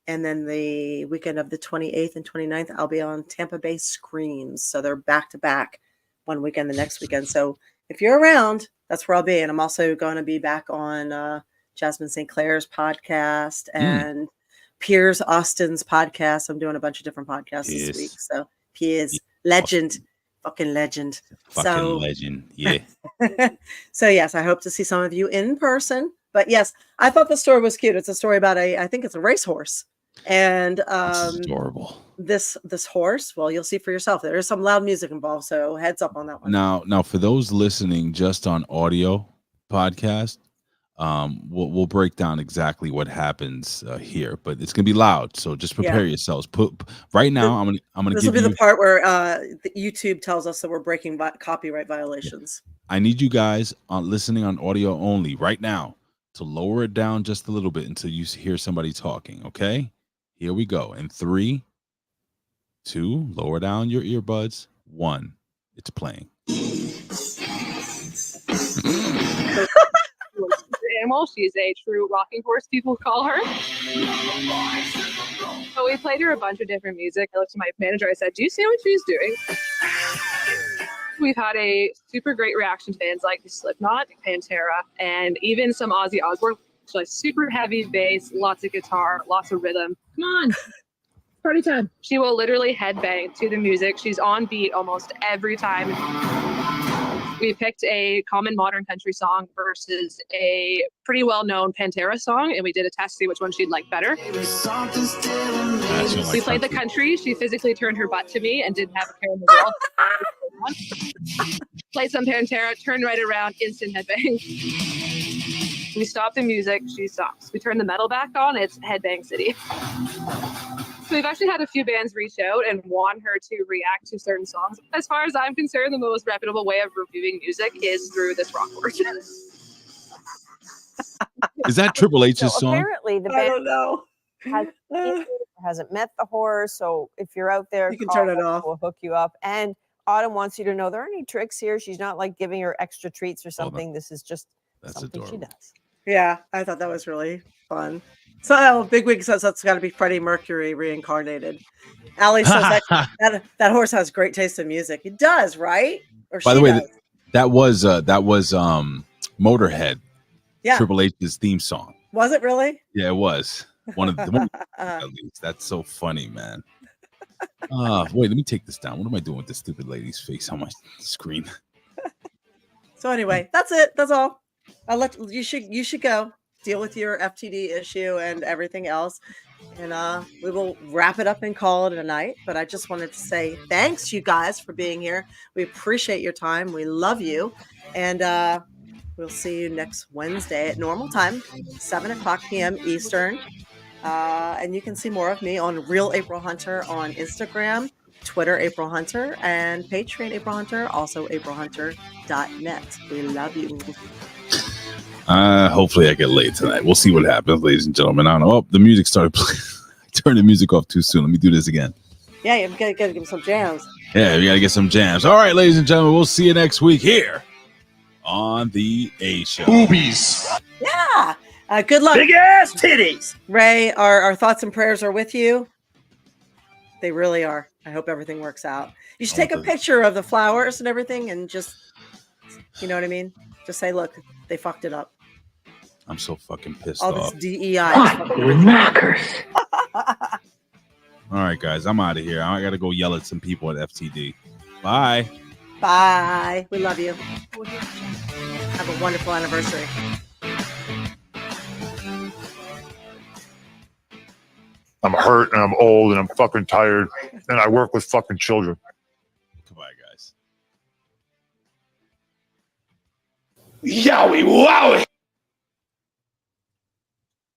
D: And then the weekend of the 28th and 29th, I'll be on Tampa Bay Screams. So they're back to back one weekend, the next weekend. So if you're around, that's where I'll be. And I'm also going to be back on Jasmine St. Clair's podcast and Piers Austin's podcast. I'm doing a bunch of different podcasts this week. So Piers, legend, fucking legend.
B: Fucking legend, yeah.
D: So yes, I hope to see some of you in person. But yes, I thought the story was cute. It's a story about I think it's a racehorse. And
B: adorable.
D: This horse, well, you'll see for yourself. There is some loud music involved, so heads up on that one.
B: Now for those listening just on audio podcast, we'll break down exactly what happens here, but it's gonna be loud, so just prepare yourselves. Right now, I'm gonna
D: this will be the part where the YouTube tells us that we're breaking copyright violations.
B: I need you guys listening on audio only right now to lower it down just a little bit until you hear somebody talking. Okay, here we go. In 3, 2, lower down your earbuds. 1, it's playing.
K: Animal. She's a true rocking horse, people call her. So we played her a bunch of different music. I looked at my manager. I said, do you see what she's doing? We've had a super great reaction to bands like Slipknot, Pantera, and even some Ozzy Osbourne. So like super heavy bass, lots of guitar, lots of rhythm. Come on. Party time. She will literally headbang to the music. She's on beat almost every time. We picked a common modern country song versus a pretty well-known Pantera song, and we did a test to see which one she'd like better. We played the country. She physically turned her butt to me and didn't have a care in the world. Played some Pantera, turned right around, instant headbang. We stopped the music, she stops. We turn the metal back on, it's headbang city. So we've actually had a few bands reach out and want her to react to certain songs. As far as I'm concerned, the most reputable way of reviewing music is through this rock horse.
B: Is that Triple H's song?
L: Apparently, the band hasn't met the horse. So if you're out there,
D: you can turn it off.
L: We'll hook you up. And Autumn wants you to know there aren't any tricks here. She's not like giving her extra treats or something. This is just
B: That's
L: something
B: adorable.
L: she does.
D: Yeah, I thought that was really fun. So Big Wig says that's got to be Freddie Mercury reincarnated. Allie says that horse has great taste in music. It does, right? Or
B: By
D: she
B: the way,
D: does.
B: that was Motorhead,
D: Yeah.
B: Triple H's theme song.
D: Was it really?
B: Yeah, it was one of at least. That's so funny, man. Wait, let me take this down. What am I doing with this stupid lady's face on my screen?
D: So anyway, that's it. That's all. I'll let you should go deal with your FTD issue and everything else. And we will wrap it up and call it a night. But I just wanted to say thanks, you guys, for being here. We appreciate your time. We love you. And we'll see you next Wednesday at normal time, 7:00 p.m. Eastern. And you can see more of me on Real April Hunter on Instagram, Twitter, April Hunter, and Patreon, April Hunter, also aprilhunter.net. We love you.
B: Hopefully I get laid tonight. We'll see what happens, ladies and gentlemen. I don't know. Oh, the music started playing. I turned the music off too soon. Let me do this again.
D: Yeah, you gotta give him some jams.
B: Yeah, we gotta get some jams. All right, ladies and gentlemen, we'll see you next week here on the A Show.
H: Boobies.
D: Yeah. Good luck.
H: Big ass titties.
D: Ray, our thoughts and prayers are with you. They really are. I hope everything works out. You should take a picture of the flowers and everything and just, you know what I mean? Just say, look, they fucked it up.
B: I'm so fucking pissed
D: All
B: off.
D: this DEI.
E: Knockers.
B: All right, guys, I'm out of here. I gotta go yell at some people at FTD. Bye.
D: Bye. We love you. Have a wonderful anniversary.
M: I'm hurt and I'm old and I'm fucking tired and I work with fucking children.
B: Goodbye, guys.
H: Yowie wowie.